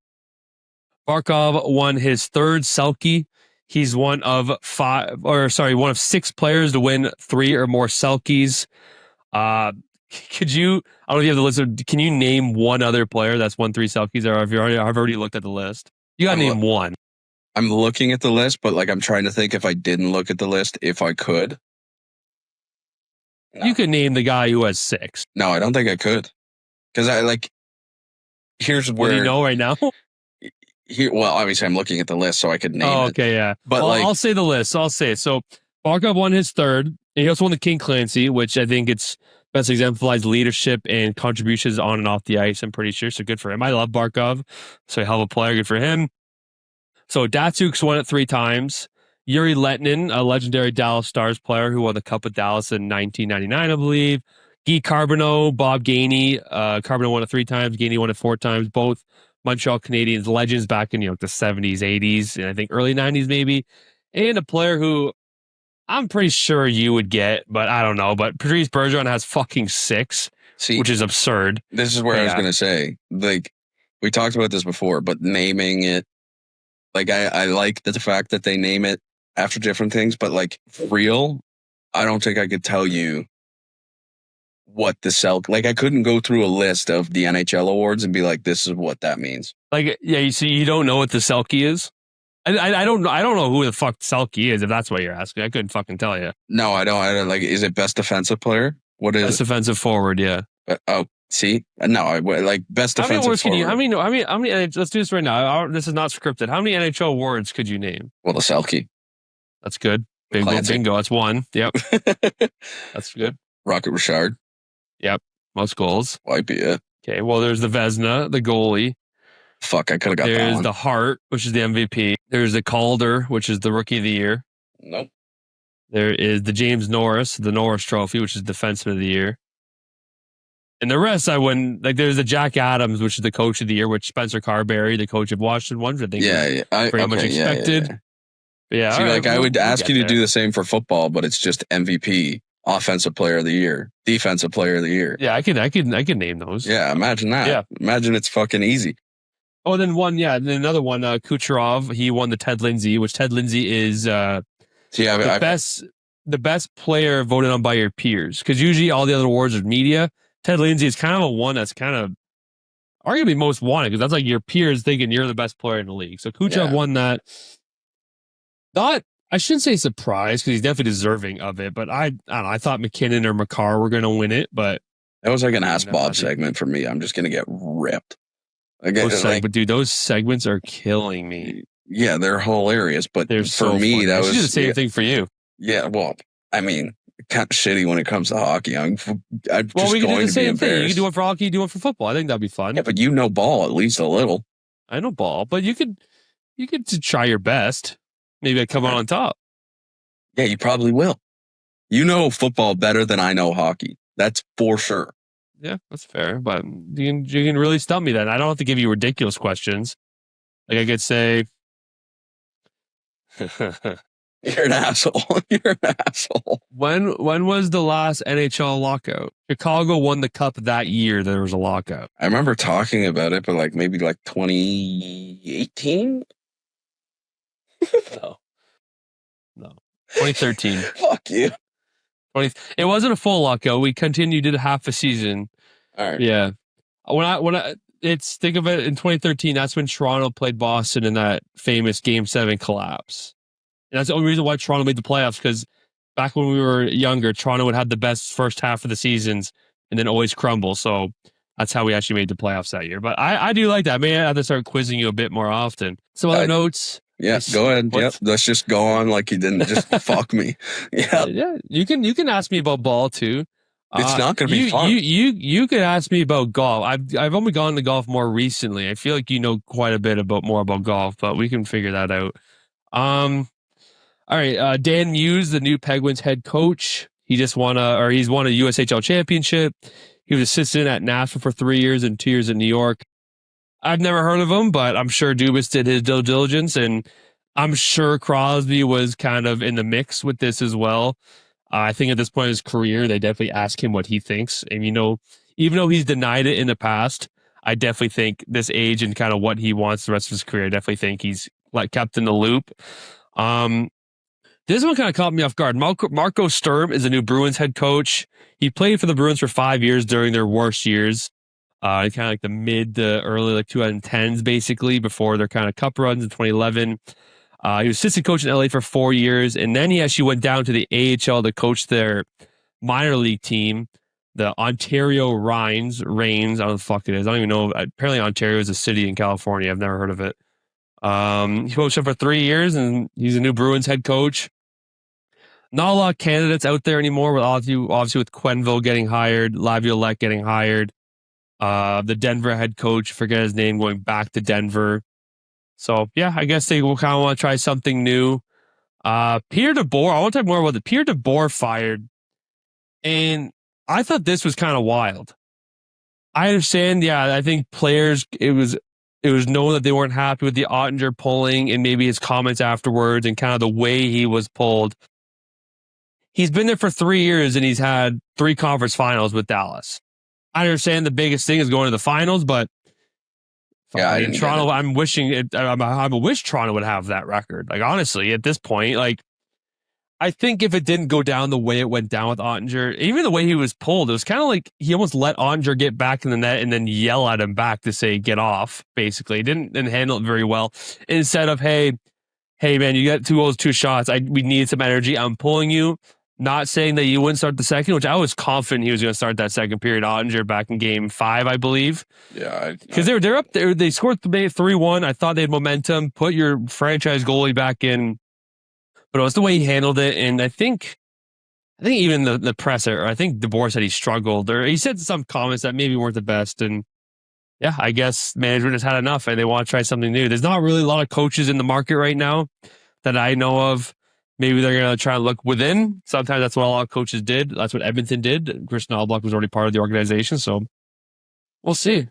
Barkov won his third Selke. He's one of 6 players to win 3 or more Selkies. Could you? I don't know if you have the list. Can you name one other player that's won 3 Selkies? Or I've already looked at the list. You got to name one. I'm looking at the list, but like I'm trying to think if I didn't look at the list, if I could. No. You could name the guy who has 6. No, I don't think I could. Because here's where. What do you know right now? Well, obviously I'm looking at the list, so I could name it. Oh, okay, yeah. But I'll say the list. I'll say it. So Barkov won his 3rd, and he also won the King Clancy, which I think it's best exemplifies leadership and contributions on and off the ice, I'm pretty sure. So good for him. I love Barkov. So a hell of a player. Good for him. So Datsuk's won it 3 times. Yuri Lettinen, a legendary Dallas Stars player who won the Cup with Dallas in 1999, I believe. Guy Carbonneau, Bob Gainey. Carbonneau won it 3 times. Gainey won it 4 times. Both Montreal Canadiens legends back in the 70s, 80s, and I think early 90s maybe. And a player who I'm pretty sure you would get, but I don't know. But Patrice Bergeron has fucking 6, which is absurd. This is where I was going to say, like, we talked about this before, but naming it, like, I like the fact that they name it after different things, but like, real, I don't think I could tell you what the Selke, like, I couldn't go through a list of the NHL awards and be like, this is what that means. Like, yeah, you don't know what the Selke is? I don't know who the fuck Selke is, if that's what you're asking. I couldn't fucking tell you. No, I don't. Like, is it best defensive player? What is best defensive forward? Yeah. See, no, like best defensive forward. How many? Let's do this right now. This is not scripted. How many NHL awards could you name? Well, the Selke. That's good. Bingo. That's 1. Yep. That's good. Rocket Richard. Yep. Most goals. Might be it. Okay. Well, there's the Vezina, the goalie. Fuck, I could have got that one. There's the Hart, which is the MVP. There's the Calder, which is the Rookie of the Year. Nope. There is the James Norris, the Norris Trophy, which is Defenseman of the Year. And the rest, I wouldn't. Like, there's the Jack Adams, which is the Coach of the Year, which Spencer Carberry, the coach of Washington, won. I think pretty much expected. Yeah. See, right, I would ask you to do the same for football, but it's just MVP, Offensive Player of the Year, Defensive Player of the Year. Yeah, I could name those. Yeah, imagine that. Yeah. Imagine it's fucking easy. Oh, then another one, Kucherov, he won the Ted Lindsay, which Ted Lindsay is the best player voted on by your peers. Because usually all the other awards are media. Ted Lindsay is kind of a one that's kind of arguably most wanted, because that's like your peers thinking you're the best player in the league. So Kucherov won that. Not, I shouldn't say surprised, because he's definitely deserving of it, but I don't know, I thought McKinnon or Makar were going to win it, but that was like an Ask Bob segment for me. I'm just going to get ripped. But dude, those segments are killing me. Yeah, they're hilarious. But for me, that was the same thing for you. Yeah, well, I mean, kind of shitty when it comes to hockey. I'm just we can do the same thing. You can do it for hockey, you do it for football. I think that'd be fun. Yeah, but you know ball at least a little. I know ball, but you could try your best. Maybe I'd come out on top. Yeah, you probably will. You know football better than I know hockey. That's for sure. Yeah, that's fair. But you can really stump me then. I don't have to give you ridiculous questions. Like I could say, you're an asshole. You're an asshole. When was the last NHL lockout? Chicago won the cup that year. There was a lockout. I remember talking about it, but maybe 2018. No. 2013. Fuck you. It wasn't a full lockout. We continued it half a season. All right. Yeah. Think of it in 2013. That's when Toronto played Boston in that famous Game 7 collapse. And that's the only reason why Toronto made the playoffs, because back when we were younger, Toronto would have the best first half of the seasons and then always crumble. So that's how we actually made the playoffs that year. But I do like that. I may have to start quizzing you a bit more often. Some other notes. Yeah, go ahead. Yep. Let's just go on like you didn't just fuck me. Yeah. Yeah. You can ask me about ball too. It's not going to be fun. You could ask me about golf. I've only gone to golf more recently. I feel like you know quite a bit more about golf, but we can figure that out. All right. Dan Muse, the new Penguins head coach. He's won a USHL championship. He was assistant at Nashville for 3 years and 2 years in New York. I've never heard of him, but I'm sure Dubas did his due diligence, and I'm sure Crosby was kind of in the mix with this as well. I think at this point in his career, they definitely ask him what he thinks. And, even though he's denied it in the past, I definitely think this age and kind of what he wants the rest of his career, I definitely think he's kept in the loop. This one kind of caught me off guard. Marco Sturm is the new Bruins head coach. He played for the Bruins for 5 years during their worst years. Kind of like the mid to early 2010s, basically, before their kind of cup runs in 2011. He was assistant coach in LA for 4 years, and then he actually went down to the AHL to coach their minor league team, the Ontario Reigns. I don't know what the fuck it is. I don't even know. Apparently, Ontario is a city in California. I've never heard of it. He coached them for 3 years, and he's a new Bruins head coach. Not a lot of candidates out there anymore, with obviously with Quenneville getting hired, Laviolette getting hired, the Denver head coach, forget his name, going back to Denver. So, yeah, I guess they will kind of want to try something new. Pierre DeBoer, I want to talk more about the Pierre DeBoer fired. And I thought this was kind of wild. I understand, yeah, I think players, it was known that they weren't happy with the Ottinger pulling and maybe his comments afterwards and kind of the way he was pulled. He's been there for 3 years and he's had 3 conference finals with Dallas. I understand the biggest thing is going to the finals, but yeah, in Toronto, I'm wishing it. I wish Toronto would have that record. Like, honestly, at this point, I think if it didn't go down the way it went down with Ottinger, even the way he was pulled, it was kind of like he almost let Ottinger get back in the net and then yell at him back to say, get off, basically. He didn't handle it very well. Instead of, hey, man, you got 2 goals, 2 shots. We need some energy. I'm pulling you. Not saying that you wouldn't start the second, which I was confident he was going to start that second period. Ottinger back in game 5, I believe. Yeah. Because they're up there. They scored 3-1. I thought they had momentum. Put your franchise goalie back in. But it was the way he handled it. And I think even the presser, I think DeBoer said he struggled. Or he said some comments that maybe weren't the best. And yeah, I guess management has had enough and they want to try something new. There's not really a lot of coaches in the market right now that I know of. Maybe they're going to try and look within. Sometimes that's what a lot of coaches did. That's what Edmonton did. Christian Albuck was already part of the organization, so we'll see.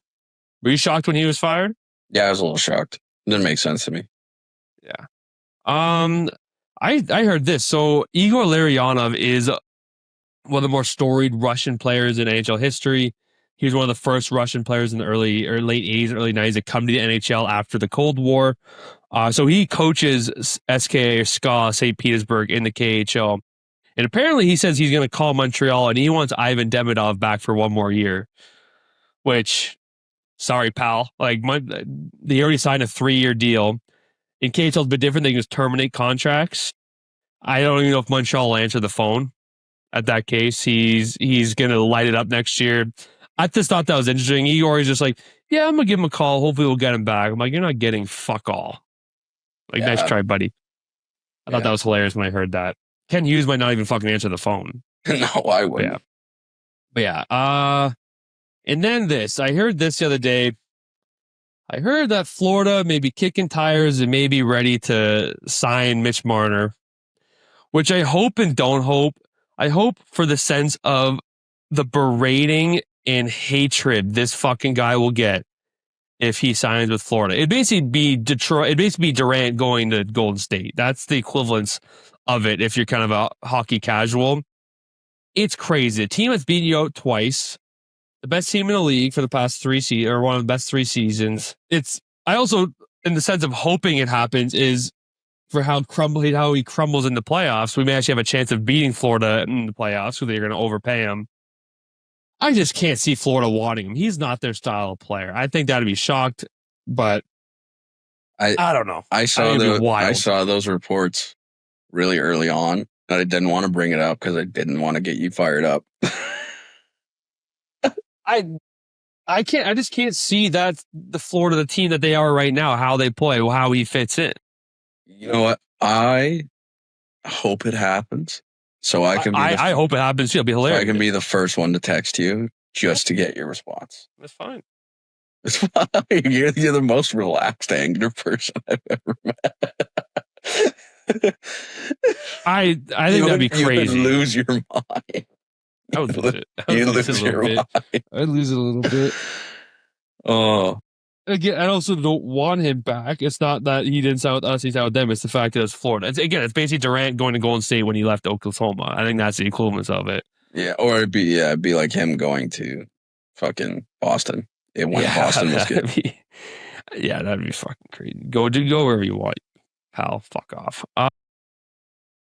Were you shocked when he was fired? Yeah, I was a little shocked. It didn't make sense to me. Yeah. I heard this. So Igor Larionov is one of the more storied Russian players in NHL history. He was one of the first Russian players in the late 80s, early 90s to come to the NHL after the Cold War. So he coaches SKA St. Petersburg in the KHL. And apparently he says he's going to call Montreal and he wants Ivan Demidov back for 1 more year. Which, sorry, pal. They already signed a 3-year deal. In KHL, it's a bit different. They can just terminate contracts. I don't even know if Montreal will answer the phone. At that case, he's going to light it up next year. I just thought that was interesting. Igor is just like, yeah, I'm going to give him a call. Hopefully we'll get him back. I'm like, you're not getting fuck all. Nice try, buddy. I thought that was hilarious when I heard that. Ken Hughes might not even fucking answer the phone. No, I wouldn't. But yeah. And then this. I heard this the other day. I heard that Florida may be kicking tires and may be ready to sign Mitch Marner, which I hope and don't hope. I hope for the sense of the berating and hatred this fucking guy will get if he signs with Florida. It'd basically be Detroit. It'd basically be Durant going to Golden State. That's the equivalence of it if you're kind of a hockey casual. It's crazy. A team that's beaten you out twice, the best team in the league for the past 3 seasons, or one of the best 3 seasons. I also, in the sense of hoping it happens, is for how he crumbles in the playoffs. We may actually have a chance of beating Florida in the playoffs, so they're going to overpay him. I just can't see Florida wanting him. He's not their style of player. I think that'd be shocked, but I don't know. I saw those reports really early on, and I didn't want to bring it up because I didn't want to get you fired up. I just can't see that the Florida, the team that they are right now, how they play, how he fits in. You know what? I hope it happens So I can be I hope it happens too. It'll be so hilarious. I can be the first one to text you just to get your response. That's fine. It's fine. You're the most relaxed, angry person I've ever met. I think that'd be crazy. You would lose your mind. I would lose it. You lose your mind. I'd lose it a little bit. Oh. Again, I also don't want him back. It's not that he didn't sign with us, he signed with them. It's the fact that it's Florida. It's basically Durant going to Golden State when he left Oklahoma. I think that's the equivalence of it. Yeah, or it'd be like him going to fucking Boston. When Boston was good. That'd be fucking crazy. Go wherever you want, pal. Fuck off.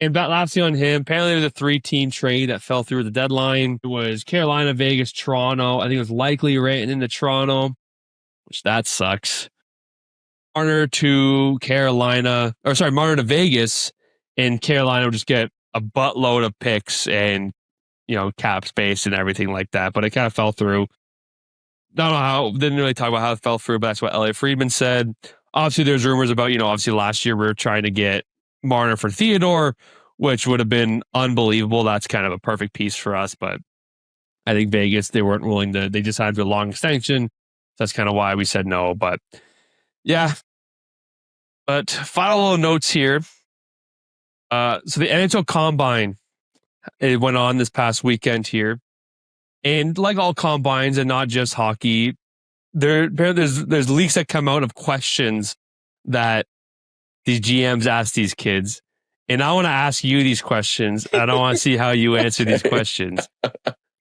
And lastly on him, apparently there was a 3-team trade that fell through the deadline. It was Carolina, Vegas, Toronto. I think it was likely written into Toronto, which that sucks. Marner to Vegas, and Carolina will just get a buttload of picks and, cap space and everything like that. But it kind of fell through. Don't know how, didn't really talk about how it fell through, but that's what Elliot Friedman said. Obviously, there's rumors about, obviously last year we were trying to get Marner for Theodore, which would have been unbelievable. That's kind of a perfect piece for us, but I think Vegas, they weren't willing to, they decided to do a long extension. That's kind of why we said no, but yeah. But final little notes here. So the NHL Combine, it went on this past weekend here. And like all combines and not just hockey, there's leaks that come out of questions that these GMs ask these kids. And I want to ask you these questions. And I want to see how you answer these questions.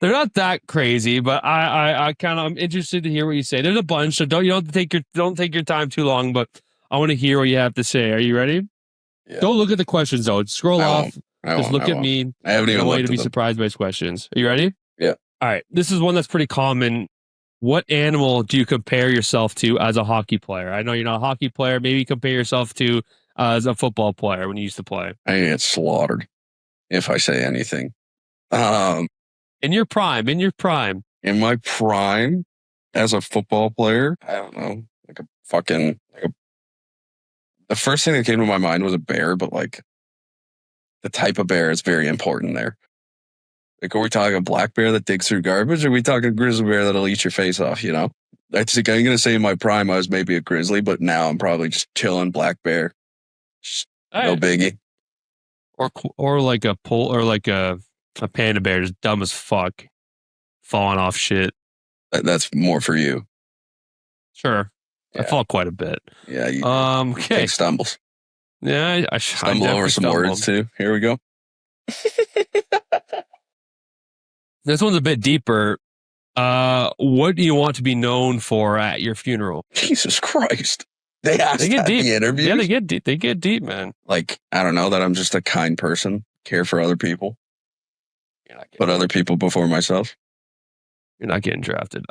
They're not that crazy, but I'm interested to hear what you say. There's a bunch, so don't take your time too long, but I want to hear what you have to say. Are you ready? Yeah. Don't look at the questions though. Scroll off. Just look at me. I haven't even want you looked to be at them. surprised by his questions. Are you ready? Yeah. All right. This is one that's pretty common. What animal do you compare yourself to as a hockey player? I know you're not a hockey player. Maybe compare yourself to as a football player when you used to play. I get slaughtered if I say anything. In your prime. In my prime as a football player, I don't know, the first thing that came to my mind was a bear, but like the type of bear is very important there. Like, are we talking a black bear that digs through garbage, or are we talking a grizzly bear that'll eat your face off, I think I'm going to say in my prime I was maybe a grizzly, but now I'm probably just chilling black bear. Just no biggie. Or like a a panda bear, just dumb as fuck, falling off shit. That's more for you. Sure. Yeah. I fall quite a bit. Yeah. You okay. take stumbles. Yeah. I stumble over some words too. Here we go. This one's a bit deeper. What do you want to be known for at your funeral? Jesus Christ. They ask They get that in deep. the interviews? Yeah, they get deep. They get deep, man. Like, I don't know, that I'm just a kind person, care for other people, put other people before myself. You're not getting drafted.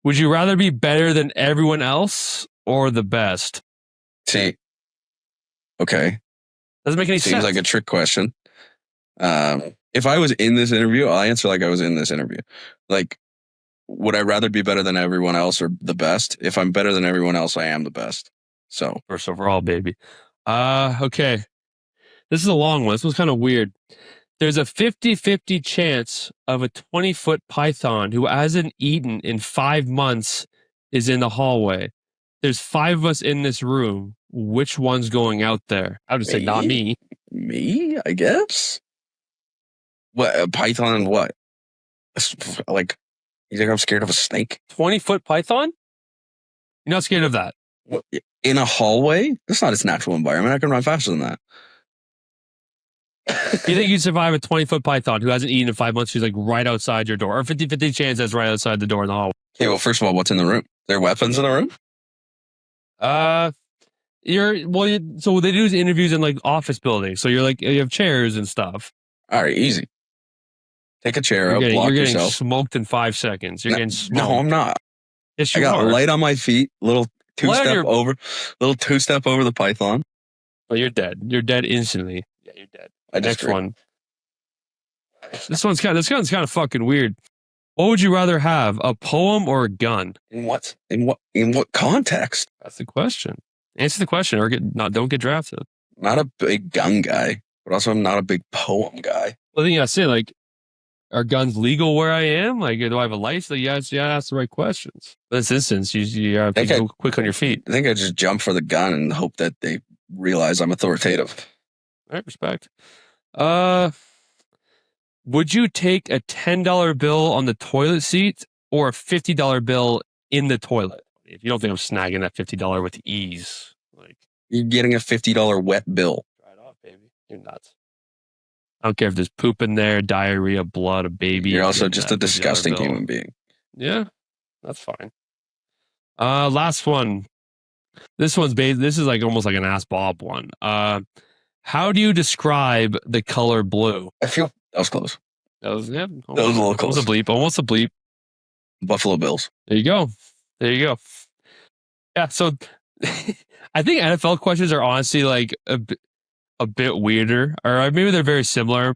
Would you rather be better than everyone else or the best? See, okay. Doesn't make any sense. Seems like a trick question. If I was in this interview, I'll answer like I was in this interview. Like, would I rather be better than everyone else or the best? If I'm better than everyone else, I am the best. So first overall, baby. Okay. This is a long one. This was kind of weird. There's a 50-50 chance of a 20-foot python who hasn't eaten in 5 months is in the hallway. There's 5 of us in this room. Which one's going out there? I would say not me. Me, I guess. What, a python? What? Like, you think I'm scared of a snake? 20-foot python? You're not scared of that? What, in a hallway? That's not its natural environment. I can run faster than that. You think you'd survive a 20-foot python who hasn't eaten in 5 months who's like right outside your door? Or 50-50 chance that's right outside the door in the hallway? Okay, well, first of all, what's in the room? There are weapons in the room? So they do interviews in like office buildings. So you have chairs and stuff. All right, easy. Take a chair up, block you're getting yourself. Smoked in 5 seconds. You're getting smoked. No, I'm not. Yes, I got light on my feet, little two-step over the python. Well, you're dead. You're dead instantly. Yeah, you're dead. Next one. This one's kind of fucking weird. What would you rather have, a poem or a gun? In what context? That's the question. Answer the question, or don't get drafted. Not a big gun guy. but also I'm not a big poem guy. Well, then you gotta say, like, are guns legal where I am? Like, do I have a license? Like, you gotta ask the right questions. In this instance, you have to go quick on your feet. I think I just jump for the gun and hope that they realize I'm authoritative. All right, respect. Would you take a $10 bill on the toilet seat or a $50 bill in the toilet? If you don't think I'm snagging that $50 with ease, like, You're getting a $50 wet bill. try it off, baby. You're nuts. I don't care if there's poop in there, diarrhea, blood, a baby. You're also getting just that a disgusting $50 bill. human being. Yeah, that's fine. Last one. This is like almost like an Ask Bob one. How do you describe the color blue? I feel that was close. That was That was a little close. Almost a bleep. Buffalo Bills. There you go. Yeah, so I think NFL questions are honestly like a bit weirder, or maybe they're very similar.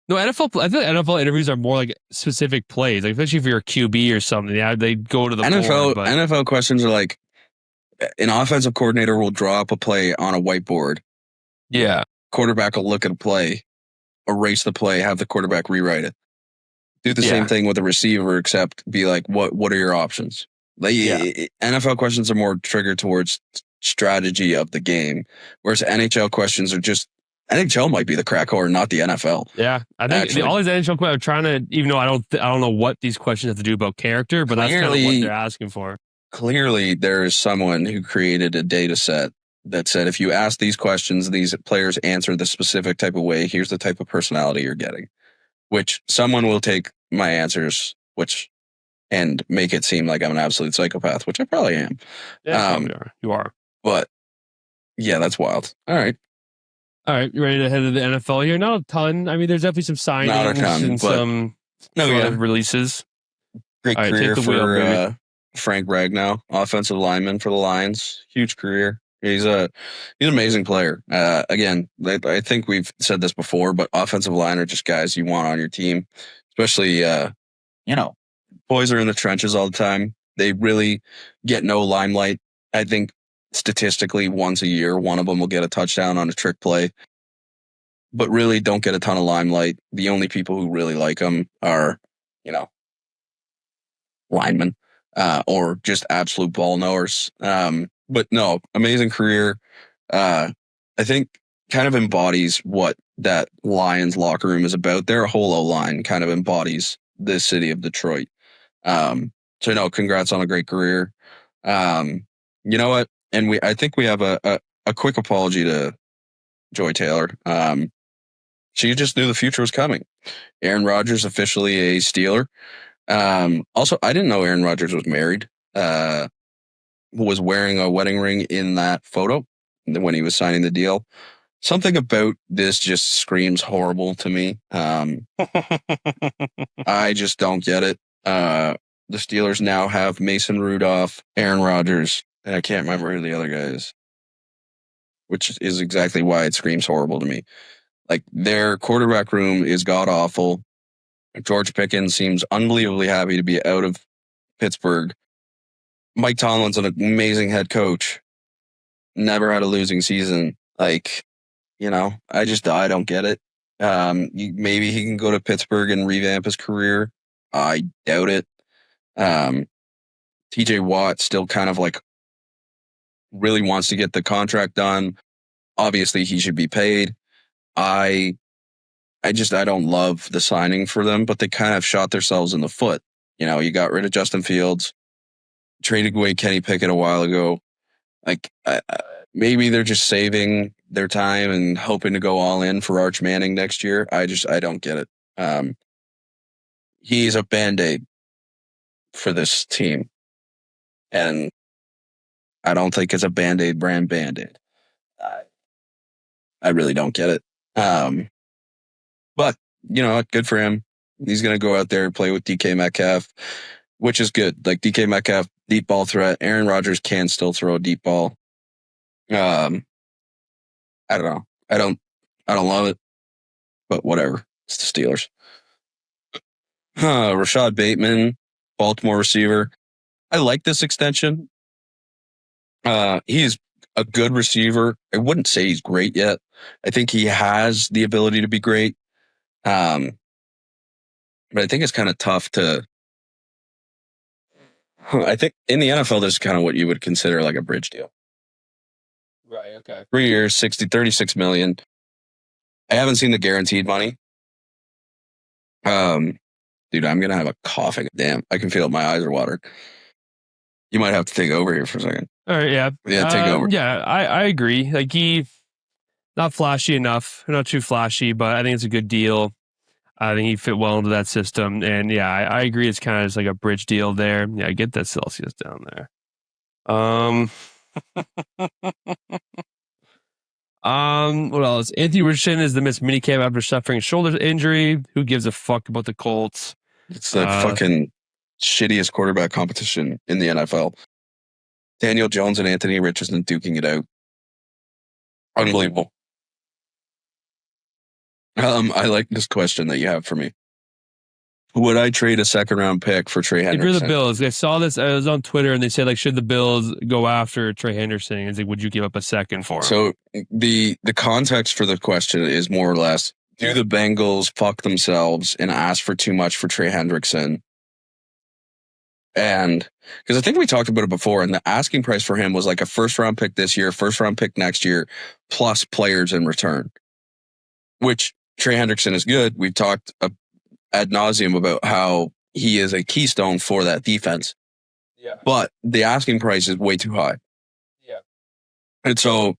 No, I feel like NFL interviews are more like specific plays, like especially if you're a QB or something. Yeah, they go to the board, but NFL questions are like an offensive coordinator will draw up a play on a whiteboard. yeah, Quarterback will look at a play, erase the play, have the quarterback rewrite it. Do the same thing with a receiver, except be like, what are your options? Like, NFL questions are more triggered towards strategy of the game, whereas NHL questions are just NHL might be the crack whore, not the NFL. Yeah, I think all these NHL questions are trying to, even though I don't know what these questions have to do about character, but that's kind of what they're asking for. Clearly, there is someone who created a data set that said if you ask these questions, these players answer the specific type of way, here's the type of personality you're getting. Which someone will take my answers, and make it seem like I'm an absolute psychopath, which I probably am. Yeah, you are. But yeah, that's wild. All right, you ready to head to the NFL here? Not a ton. I mean, there's definitely some signings and some releases. Great career for Frank Ragnow, offensive lineman for the Lions. Huge career. He's an amazing player. Again, I think we've said this before, but offensive line are just guys you want on your team, especially, boys are in the trenches all the time. They really get no limelight. I think statistically once a year, one of them will get a touchdown on a trick play, but really don't get a ton of limelight. The only people who really like them are, linemen, or just absolute ball knowers. But no, amazing career. I think kind of embodies what that Lions locker room is about. Their whole O-line kind of embodies the city of Detroit. So no, congrats on a great career. You know what? And I think we have a quick apology to Joy Taylor. She just knew the future was coming. Aaron Rodgers officially a Steeler. Also, I didn't know Aaron Rodgers was married. Was wearing a wedding ring in that photo when he was signing the deal. Something about this just screams horrible to me. I just don't get it. The Steelers now have Mason Rudolph, Aaron Rodgers, and I can't remember who the other guy is, which is exactly why it screams horrible to me. Like, their quarterback room is god-awful. George Pickens seems unbelievably happy to be out of Pittsburgh. Mike Tomlin's an amazing head coach. Never had a losing season. I don't get it. Maybe he can go to Pittsburgh and revamp his career. I doubt it. TJ Watt still kind of really wants to get the contract done. Obviously, he should be paid. I don't love the signing for them, but they kind of shot themselves in the foot. You got rid of Justin Fields, traded away Kenny Pickett a while ago. Maybe they're just saving their time and hoping to go all in for Arch Manning next year. I don't get it. He's a Band-Aid for this team. And I don't think it's a Band-Aid brand Band-Aid. I really don't get it. But, good for him. He's going to go out there and play with DK Metcalf, which is good. Like, DK Metcalf, deep ball threat. Aaron Rodgers can still throw a deep ball. I don't know. I don't love it, but whatever. It's the Steelers. Rashad Bateman, Baltimore receiver. I like this extension. He's a good receiver. I wouldn't say he's great yet. I think he has the ability to be great. But I think it's kind of tough to. I think in the NFL, this is kind of what you would consider like a bridge deal. Right. Okay. 3 years, 36 million. I haven't seen the guaranteed money. Dude, I'm gonna have a coughing. Damn, I can feel it. My eyes are watering. You might have to take over here for a second. All right. Yeah. Yeah, take over. Yeah, I agree. Like he, not flashy enough, not too flashy, but I think it's a good deal. I think he fit well into that system, and yeah, I agree. It's kind of just like a bridge deal there. Yeah, get that Celsius down there. What else? Anthony Richardson is the missed minicamp after suffering a shoulder injury. Who gives a fuck about the Colts? It's the fucking shittiest quarterback competition in the NFL. Daniel Jones and Anthony Richardson duking it out. Unbelievable. I like this question that you have for me. Would I trade a second-round pick for Trey Hendrickson? If you're the Bills, I saw this. I was on Twitter, and they said, like, should the Bills go after Trey Henderson? It's like, would you give up a second for him? So the context for the question is more or less, do the Bengals fuck themselves and ask for too much for Trey Hendrickson? And because I think we talked about it before, and the asking price for him was like a first-round pick this year, first-round pick next year, plus players in return, which Trey Hendrickson is good. We've talked ad nauseum about how he is a keystone for that defense. Yeah. But the asking price is way too high. Yeah. And so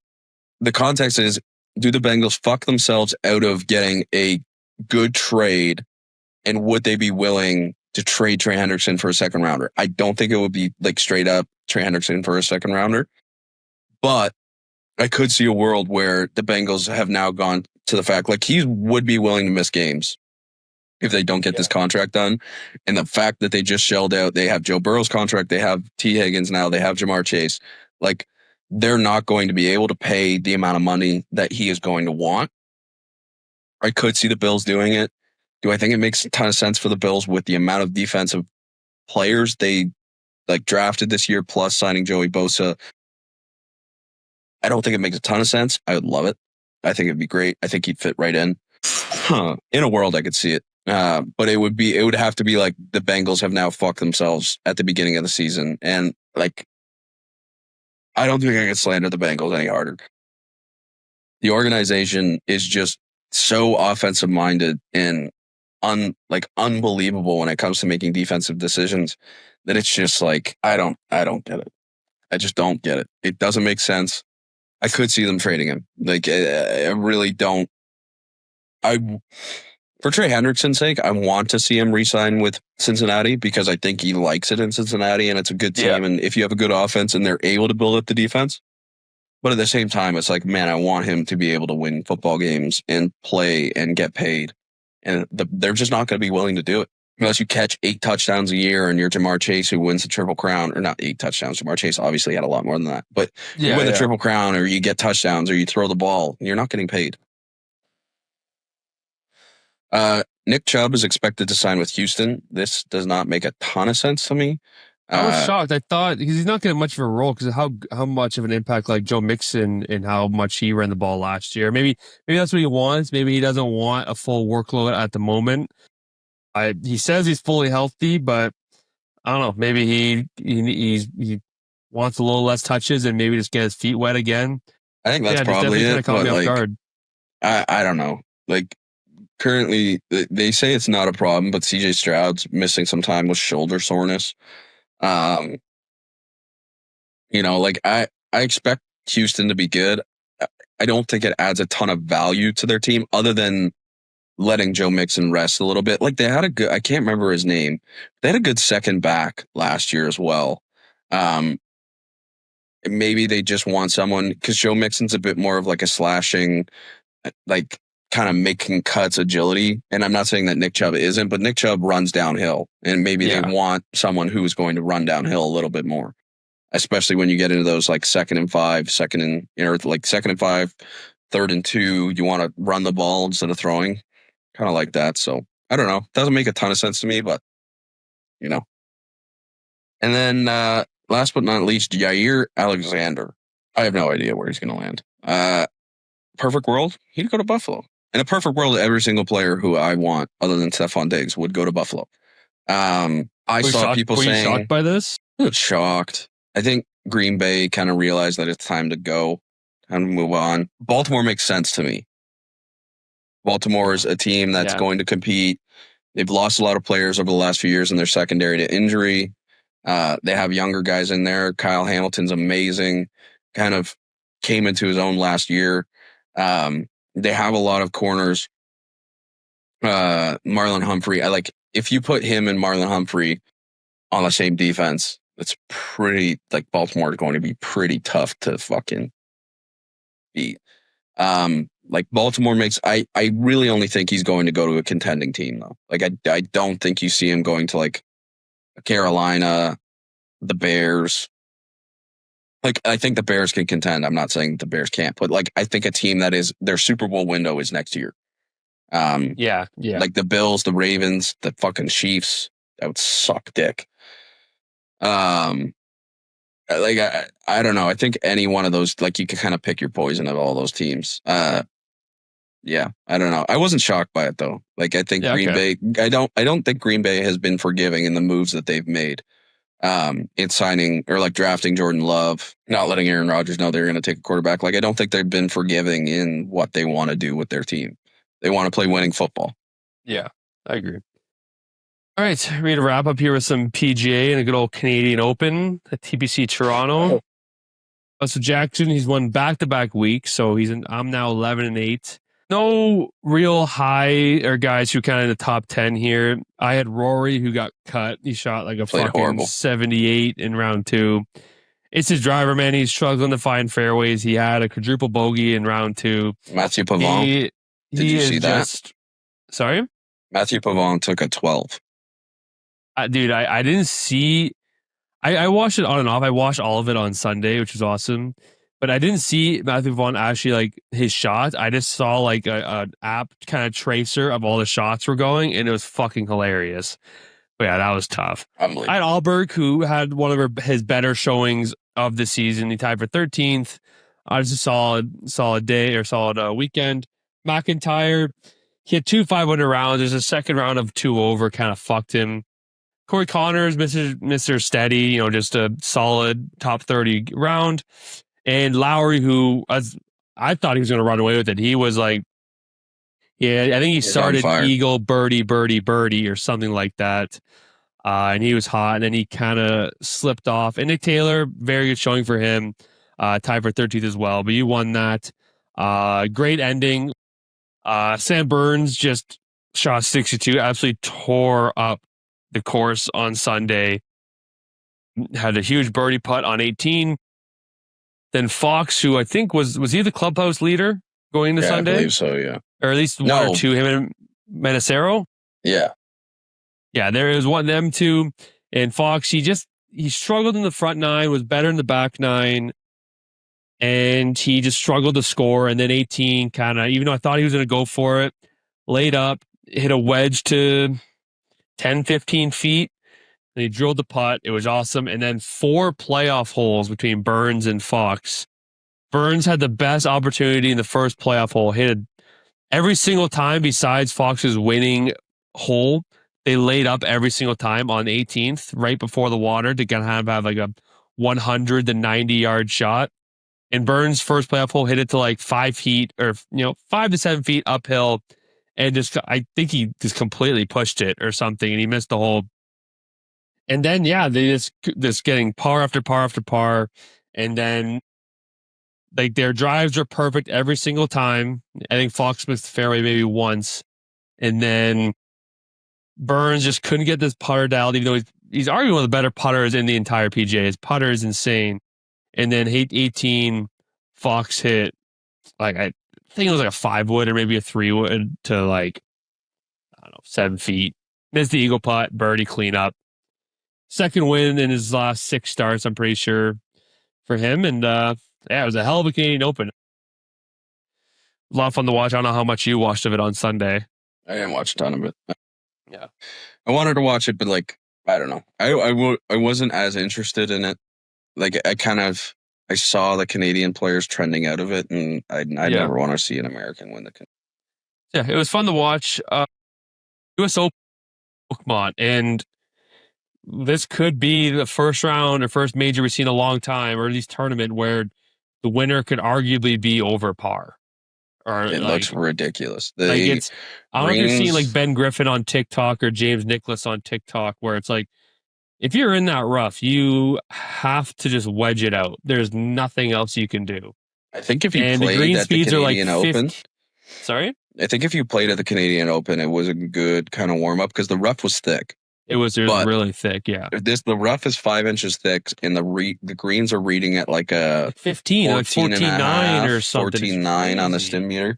the context is, do the Bengals fuck themselves out of getting a good trade, and would they be willing to trade Trey Hendrickson for a second rounder? I don't think it would be like straight up Trey Hendrickson for a second rounder, but I could see a world where the Bengals have now gone to the fact like he would be willing to miss games if they don't get this contract done. And the fact that they just shelled out, they have Joe Burrow's contract, they have T. Higgins now, they have Jamar Chase. Like, they're not going to be able to pay the amount of money that he is going to want. I could see the Bills doing it. Do I think it makes a ton of sense for the Bills with the amount of defensive players they like drafted this year, plus signing Joey Bosa? I don't think it makes a ton of sense. I would love it. I think it'd be great. I think he'd fit right in. In a world, I could see it. But it would have to be like the Bengals have now fucked themselves at the beginning of the season. And like, I don't think I can slander the Bengals any harder. The organization is just so offensive minded and unbelievable when it comes to making defensive decisions that it's just like, I don't get it. I just don't get it. It doesn't make sense. I could see them trading him. Like, I really don't. For Trey Hendrickson's sake, I want to see him re-sign with Cincinnati because I think he likes it in Cincinnati and it's a good team. Yeah. And if you have a good offense and they're able to build up the defense, but at the same time, it's like, man, I want him to be able to win football games and play and get paid. And they're just not going to be willing to do it unless you catch 8 touchdowns a year and you're Jamar Chase who wins the Triple Crown, or not 8 touchdowns. Jamar Chase obviously had a lot more than that, but you win the Triple Crown or you get touchdowns or you throw the ball, you're not getting paid. Nick Chubb is expected to sign with Houston. This does not make a ton of sense to me. I was shocked. I thought because he's not getting much of a role because of how much of an impact like Joe Mixon and how much he ran the ball last year. Maybe that's what he wants. Maybe he doesn't want a full workload at the moment. He says he's fully healthy, but I don't know. Maybe he wants a little less touches and maybe just get his feet wet again. I think that's probably it. But like, I don't know. Like, currently, they say it's not a problem, but CJ Stroud's missing some time with shoulder soreness. Like I expect Houston to be good. I don't think it adds a ton of value to their team other than letting Joe Mixon rest a little bit. Like, they had a good, I can't remember his name. They had a good second back last year as well. Maybe they just want someone because Joe Mixon's a bit more of like a slashing, like kind of making cuts agility. And I'm not saying that Nick Chubb isn't, but Nick Chubb runs downhill, and maybe they want someone who is going to run downhill a little bit more, especially when you get into those like 2nd and 5, 2nd and 5, 3rd and 2, you want to run the ball instead of throwing, kind of like that. So I don't know. Doesn't make a ton of sense to me, but And then last but not least, Jair Alexander. I have no idea where he's going to land. perfect world, he'd go to Buffalo. In a perfect world, every single player who I want, other than Stephon Diggs, would go to Buffalo. I saw people were you saying, shocked by this? I was shocked. I think Green Bay kind of realized that it's time to go and move on. Baltimore makes sense to me. Baltimore is a team that's going to compete. They've lost a lot of players over the last few years in their secondary to injury. They have younger guys in there. Kyle Hamilton's amazing. Kind of came into his own last year. They have a lot of corners. Marlon Humphrey. If you put him and Marlon Humphrey on the same defense, it's pretty, Baltimore is going to be pretty tough to fucking beat. Baltimore makes, I really only think he's going to go to a contending team though. I don't think you see him going to Carolina, the Bears. I think the Bears can contend. I'm not saying the Bears can't, but I think a team that is their Super Bowl window is next year. Yeah. The Bills, the Ravens, the fucking Chiefs, that would suck dick. I don't know. I think any one of those, you can kind of pick your poison of all those teams. Yeah, I don't know. I wasn't shocked by it though. I think Green Bay. I don't think Green Bay has been forgiving in the moves that they've made. In signing or drafting Jordan Love, not letting Aaron Rodgers know they're going to take a quarterback. I don't think they've been forgiving in what they want to do with their team. They want to play winning football. Yeah, I agree. All right, we're going to wrap up here with some PGA and a good old Canadian Open at TPC Toronto. So Jackson, he's won back-to-back weeks, so I'm now 11-8. No real high or guys who kind of in the top 10 here. I had Rory who got cut. He shot a fucking horrible 78 in round 2. It's his driver, man. He's struggling to find fairways. He had a quadruple bogey in round 2. Matthew Pavon. Did you see that? Sorry? Matthew Pavon took a 12. Dude, I didn't see. I watched it on and off. I watched all of it on Sunday, which was awesome. But I didn't see Matthew Vaughn actually his shots. I just saw an app kind of tracer of all the shots were going, and it was fucking hilarious. But yeah, that was tough. I had Alberg, who had one of his better showings of the season. He tied for 13th. Just a solid day or solid weekend. McIntyre, he had 2 500 rounds. There's a second round of 2 over, kind of fucked him. Corey Connors, Mr. Steady, just a solid top 30 round. And Lowry, who I thought he was going to run away with it. He was I think he started eagle, birdie, birdie, birdie, or something like that. And he was hot, and then he kind of slipped off. And Nick Taylor, very good showing for him, tied for 13th as well. But you won that. Great ending. Sam Burns just shot 62, absolutely tore up the course on Sunday. Had a huge birdie putt on 18. Then Fox, who I think was he the clubhouse leader going into Sunday? I believe so, yeah. Or at least one or two, him and Menacero? Yeah. Yeah, there is one of them two. And Fox, he struggled in the front 9, was better in the back 9. And he just struggled to score. And then 18 kind of, even though I thought he was going to go for it, laid up, hit a wedge to 10, 15 feet. And he drilled the putt. It was awesome. And then 4 playoff holes between Burns and Fox. Burns had the best opportunity in the first playoff hole. Hit it every single time besides Fox's winning hole. They laid up every single time on 18th, right before the water, to kind of have a 190 yard shot. And Burns' first playoff hole hit it to 5 feet or 5 to 7 feet uphill. And I think he just completely pushed it or something, and he missed the hole. And then, they just getting par after par after par. And then, their drives are perfect every single time. I think Fox missed the fairway maybe once. And then Burns just couldn't get this putter dialed, even though he's arguably one of the better putters in the entire PGA. His putter is insane. And then 18, Fox hit, I think it was a 5-wood or maybe a 3-wood to 7 feet. Missed the eagle putt, birdie cleanup. Second win in his last 6 starts, I'm pretty sure, for him. And it was a hell of a Canadian Open. A lot of fun to watch. I don't know how much you watched of it on Sunday. I didn't watch a ton of it. Yeah. I wanted to watch it, but I don't know. I wasn't as interested in it. I kind of, I saw the Canadian players trending out of it, and I never want to see an American win the. Yeah, it was fun to watch. US Open Pokemon, and this could be the first round or first major we've seen in a long time, or at least tournament where the winner could arguably be over par. Or it looks ridiculous. I don't know if you're seeing like Ben Griffin on TikTok or James Nicklaus on TikTok, where it's like, if you're in that rough, you have to just wedge it out. There's nothing else you can do. I think if you played at the Canadian Open, sorry? I think if you played at the Canadian Open, it was a good kind of warm up because the rough was thick. It was really thick, yeah. The rough is 5 inches thick, and the greens are reading at like a 15, 14.9 or something. 14.9 on the stim meter.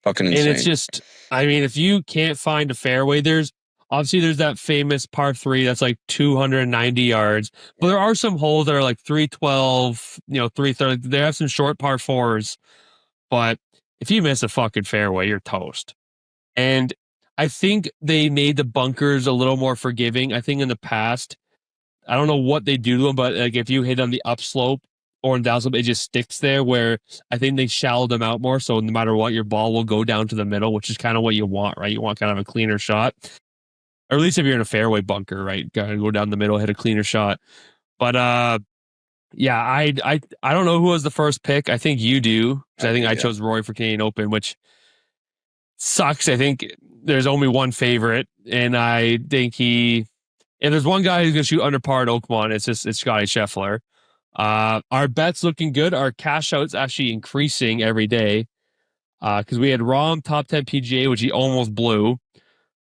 Fucking insane. And it's just, I mean, if you can't find a fairway, there's that famous par 3 that's like 290 yards. But there are some holes that are like 312, 330. They have some short par 4s. But if you miss a fucking fairway, you're toast. And I think they made the bunkers a little more forgiving. I think in the past, I don't know what they do to them, but like if you hit on the upslope or in downslope, it just sticks there, where I think they shallowed them out more. So no matter what, your ball will go down to the middle, which is kind of what you want, right? You want kind of a cleaner shot. Or at least if you're in a fairway bunker, right? Gotta go down the middle, hit a cleaner shot. But yeah, I don't know who was the first pick. I think you do, because I think I chose Rory for Canadian Open, which sucks. I think there's only one favorite, and I think there's one guy who's gonna shoot under par at Oakmont. It's Scotty Scheffler. Our bet's looking good. Our cash out's actually increasing every day. Because we had Rahm top 10 PGA, which he almost blew.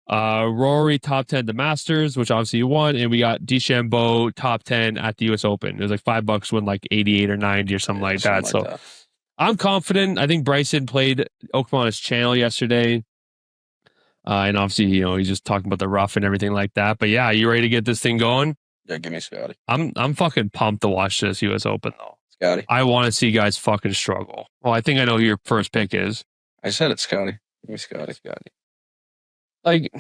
Rory top 10 the Masters, which obviously you won, and we got DeChambeau top 10 at the US Open. It was like $5 win like 88 or 90 or something like that. So I'm confident. I think Bryson played Oakmont on his channel yesterday. And obviously, he's just talking about the rough and everything like that. But yeah, you ready to get this thing going? Yeah, give me Scotty. I'm fucking pumped to watch this US Open though. Scotty. I want to see guys fucking struggle. Well, I think I know who your first pick is. I said it's Scotty. Give me Scotty. Like,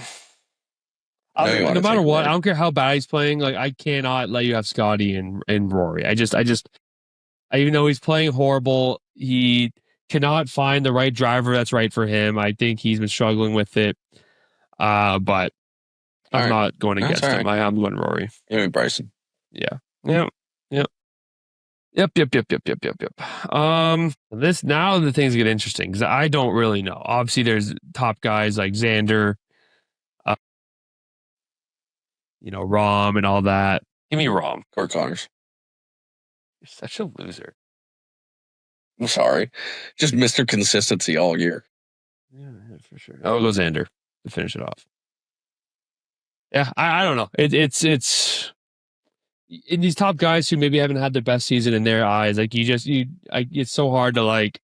no matter what, I don't care how bad he's playing. Like, I cannot let you have Scotty and Rory. I even though he's playing horrible, he cannot find the right driver that's right for him. I think he's been struggling with it. But I'm not going against him. I'm going Rory. You mean Bryson? Yeah. Yep. This now the things get interesting because I don't really know. Obviously, there's top guys like Xander, Rahm and all that. Give me Rahm. Corey Connors. You're such a loser. I'm sorry. Just Mr. Consistency all year. Yeah, for sure. I'll go Xander to finish it off. Yeah, I don't know. It's in these top guys who maybe haven't had the best season in their eyes. Like it's so hard to like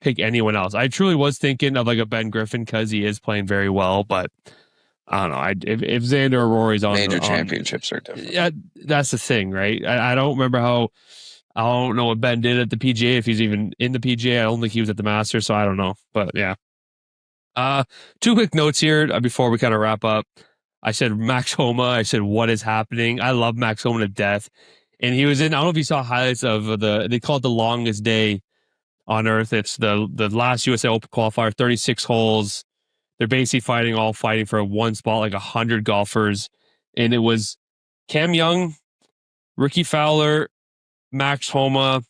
pick anyone else. I truly was thinking of like a Ben Griffin because he is playing very well, but I don't know. If Xander or Rory's on major championships are different. Yeah, that's the thing, right? I don't remember how. I don't know what Ben did at the PGA. If he's even in the PGA, I don't think he was at the Masters, so I don't know. But yeah. 2 quick notes here before we kind of wrap up. I said Max Homa. I said, what is happening? I love Max Homa to death. And he was in, I don't know if you saw highlights of they call it the longest day on earth. It's the last USA Open qualifier, 36 holes. They're basically fighting for one spot, like 100 golfers. And it was Cam Young, Ricky Fowler, Max Homa.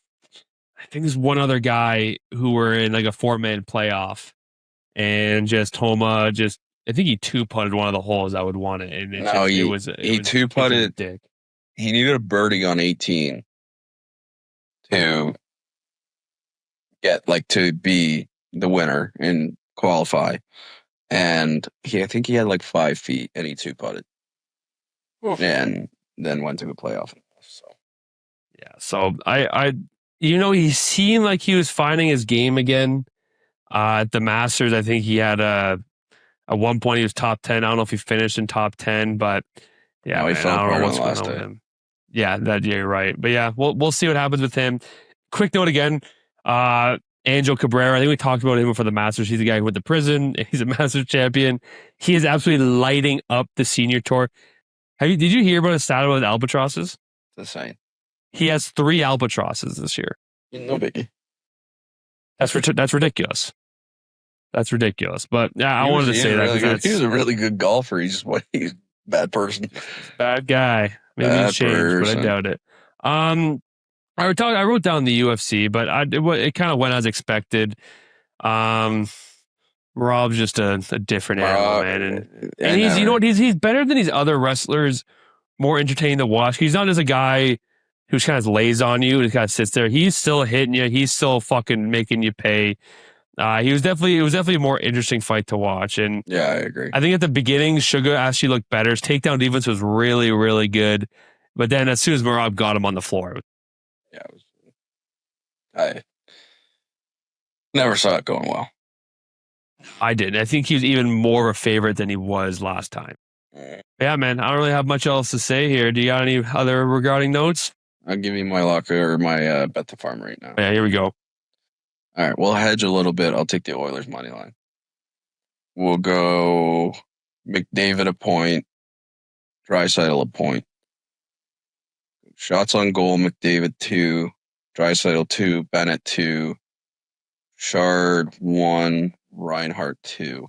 I think there's one other guy who were in like a 4-man playoff. And just Homa I think he 2-putted one of the holes that would want it. And he 2-putted. He needed a birdie on 18 to get to be the winner and qualify. And I think he had 5 feet and he 2-putted. And then went to the playoff. So yeah. So he seemed like he was finding his game again. At the Masters, I think he had at one point he was top 10. I don't know if he finished in top 10, but yeah, I don't know what's going on with him. Yeah, you're right. But yeah, we'll see what happens with him. Quick note again, Angel Cabrera. I think we talked about him for the Masters. He's the guy who went to prison. He's a Masters champion. He is absolutely lighting up the senior tour. Did you hear about a stat about albatrosses? The same. He has 3 albatrosses this year. No biggie. That's ridiculous. That's ridiculous. But yeah, I wanted to say that. Really he was a really good golfer. He's a bad person. Bad guy. Maybe he's changed, but I doubt it. I wrote down the UFC, but it kind of went as expected. Rob's just a different animal, man, and he's he's better than these other wrestlers. More entertaining to watch. He's not just a guy who kind of lays on you and kind of sits there. He's still hitting you. He's still fucking making you pay. It was definitely a more interesting fight to watch. And yeah, I agree. I think at the beginning, Sugar actually looked better. His takedown defense was really, really good. But then as soon as Marab got him on the floor, yeah, I never saw it going well. I did. I think he was even more of a favorite than he was last time. Yeah, man. I don't really have much else to say here. Do you got any other regarding notes? I'll give you my lock or my bet the farm right now. Yeah, here we go. All right, we'll hedge a little bit. I'll take the Oilers money line. We'll go McDavid a point, Draisaitl a point. Shots on goal, McDavid 2, Draisaitl 2, Bennett 2, Shard 1, Reinhart 2.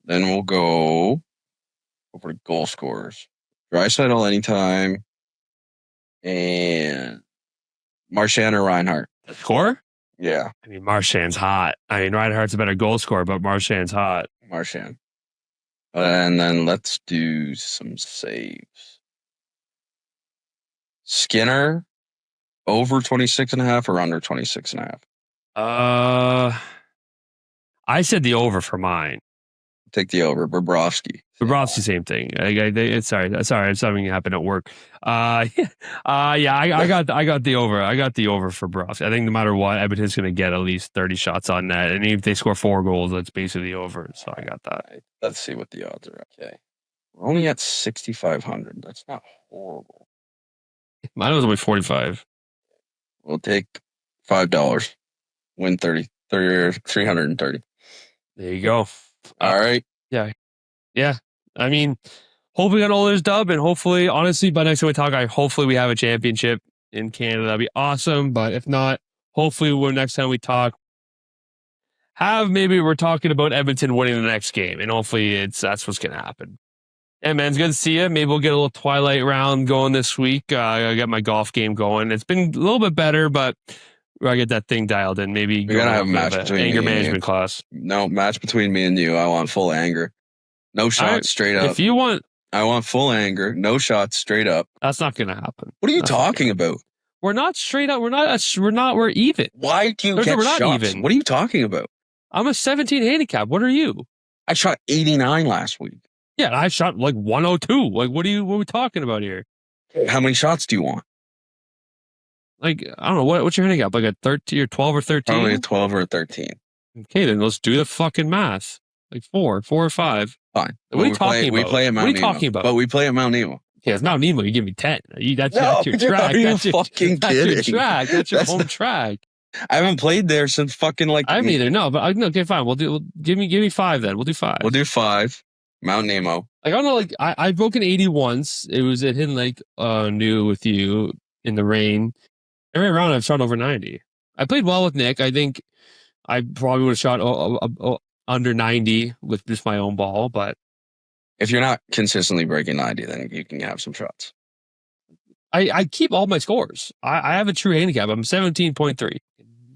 Then we'll go over to goal scorers. Draisaitl anytime, and Marchand or Reinhart. Score? Yeah. I mean, Marchand's hot. I mean, Reinhart's a better goal scorer, but Marchand's hot. Marchand. And then let's do some saves. Skinner, over 26.5 or under 26.5? I said the over for mine. Take the over. Bobrovsky. Bobrovsky, same thing. Sorry, something happened at work. I got the over. I got the over for Bobrovsky. I think no matter what, Edmonton's going to get at least 30 shots on net, and if they score 4 goals, that's basically over. So I got that. Right. Let's see what the odds are. Okay, we're only at 6,500. That's not horrible. Mine was only 45. We'll take $5. Win 330. There you go. All right. Yeah. I mean, hopefully we got Oilers dub, and hopefully, honestly, by next time we talk, hopefully we have a championship in Canada. That'd be awesome. But if not, hopefully next time we talk, maybe we're talking about Edmonton winning the next game, and hopefully that's what's gonna happen. Yeah, man, it's good to see you. Maybe we'll get a little twilight round going this week. I got my golf game going. It's been a little bit better, but I get that thing dialed in. Maybe we're gonna have a match between anger management class. No match between me and you. I want full anger. No shots, straight up. If you want, I want full anger. No shots, straight up. That's not gonna happen. What are you talking about? We're not straight up. We're even. Why do you get shots? Not even. What are you talking about? I'm a 17 handicap. What are you? I shot 89 last week. Yeah, I shot like 102. Like, what are we talking about here? How many shots do you want? Like, I don't know. What's your handicap? Like a 13 or 12 or 13? Probably a 12 or a 13. Okay, then let's do the fucking math. Like 4 or 5. Fine. What are you talking about? We play at Mount Nemo. What are you talking about? But we play at Mount Nemo. Okay, it's Mount Nemo. You give me 10. That's your track. That's your fucking kidding. That's your track. That's your home track. I haven't played there since fucking like. I haven't either. No, but okay, fine. Give me 5 then. We'll do 5. We'll do 5. Mount Nemo. Like, I don't know. Like I broke an 80 once. It was at Hidden Lake, new with you in the rain. Every round I've shot over 90. I played well with Nick. I think I probably would have shot under 90 with just my own ball. But if you're not consistently breaking 90, then you can have some shots. I keep all my scores. I have a true handicap. I'm 17.3.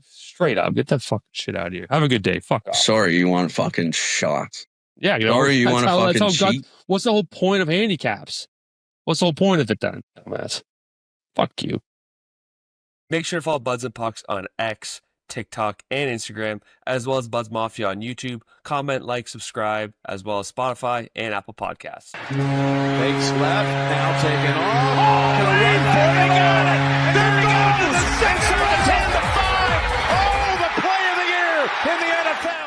Straight up. Get that fucking shit out of here. Have a good day. Fuck off. Sorry, you want fucking shots. Yeah, sorry, you want to fucking cheat. What's the whole point of handicaps? What's the whole point of it then, dumbass? Fuck you. Make sure to follow Buds and Pucks on X, TikTok, and Instagram, as well as Buds Mafia on YouTube. Comment, like, subscribe, as well as Spotify and Apple Podcasts. Fakes left, now taking off. Gonna run for it. They got it. There it goes.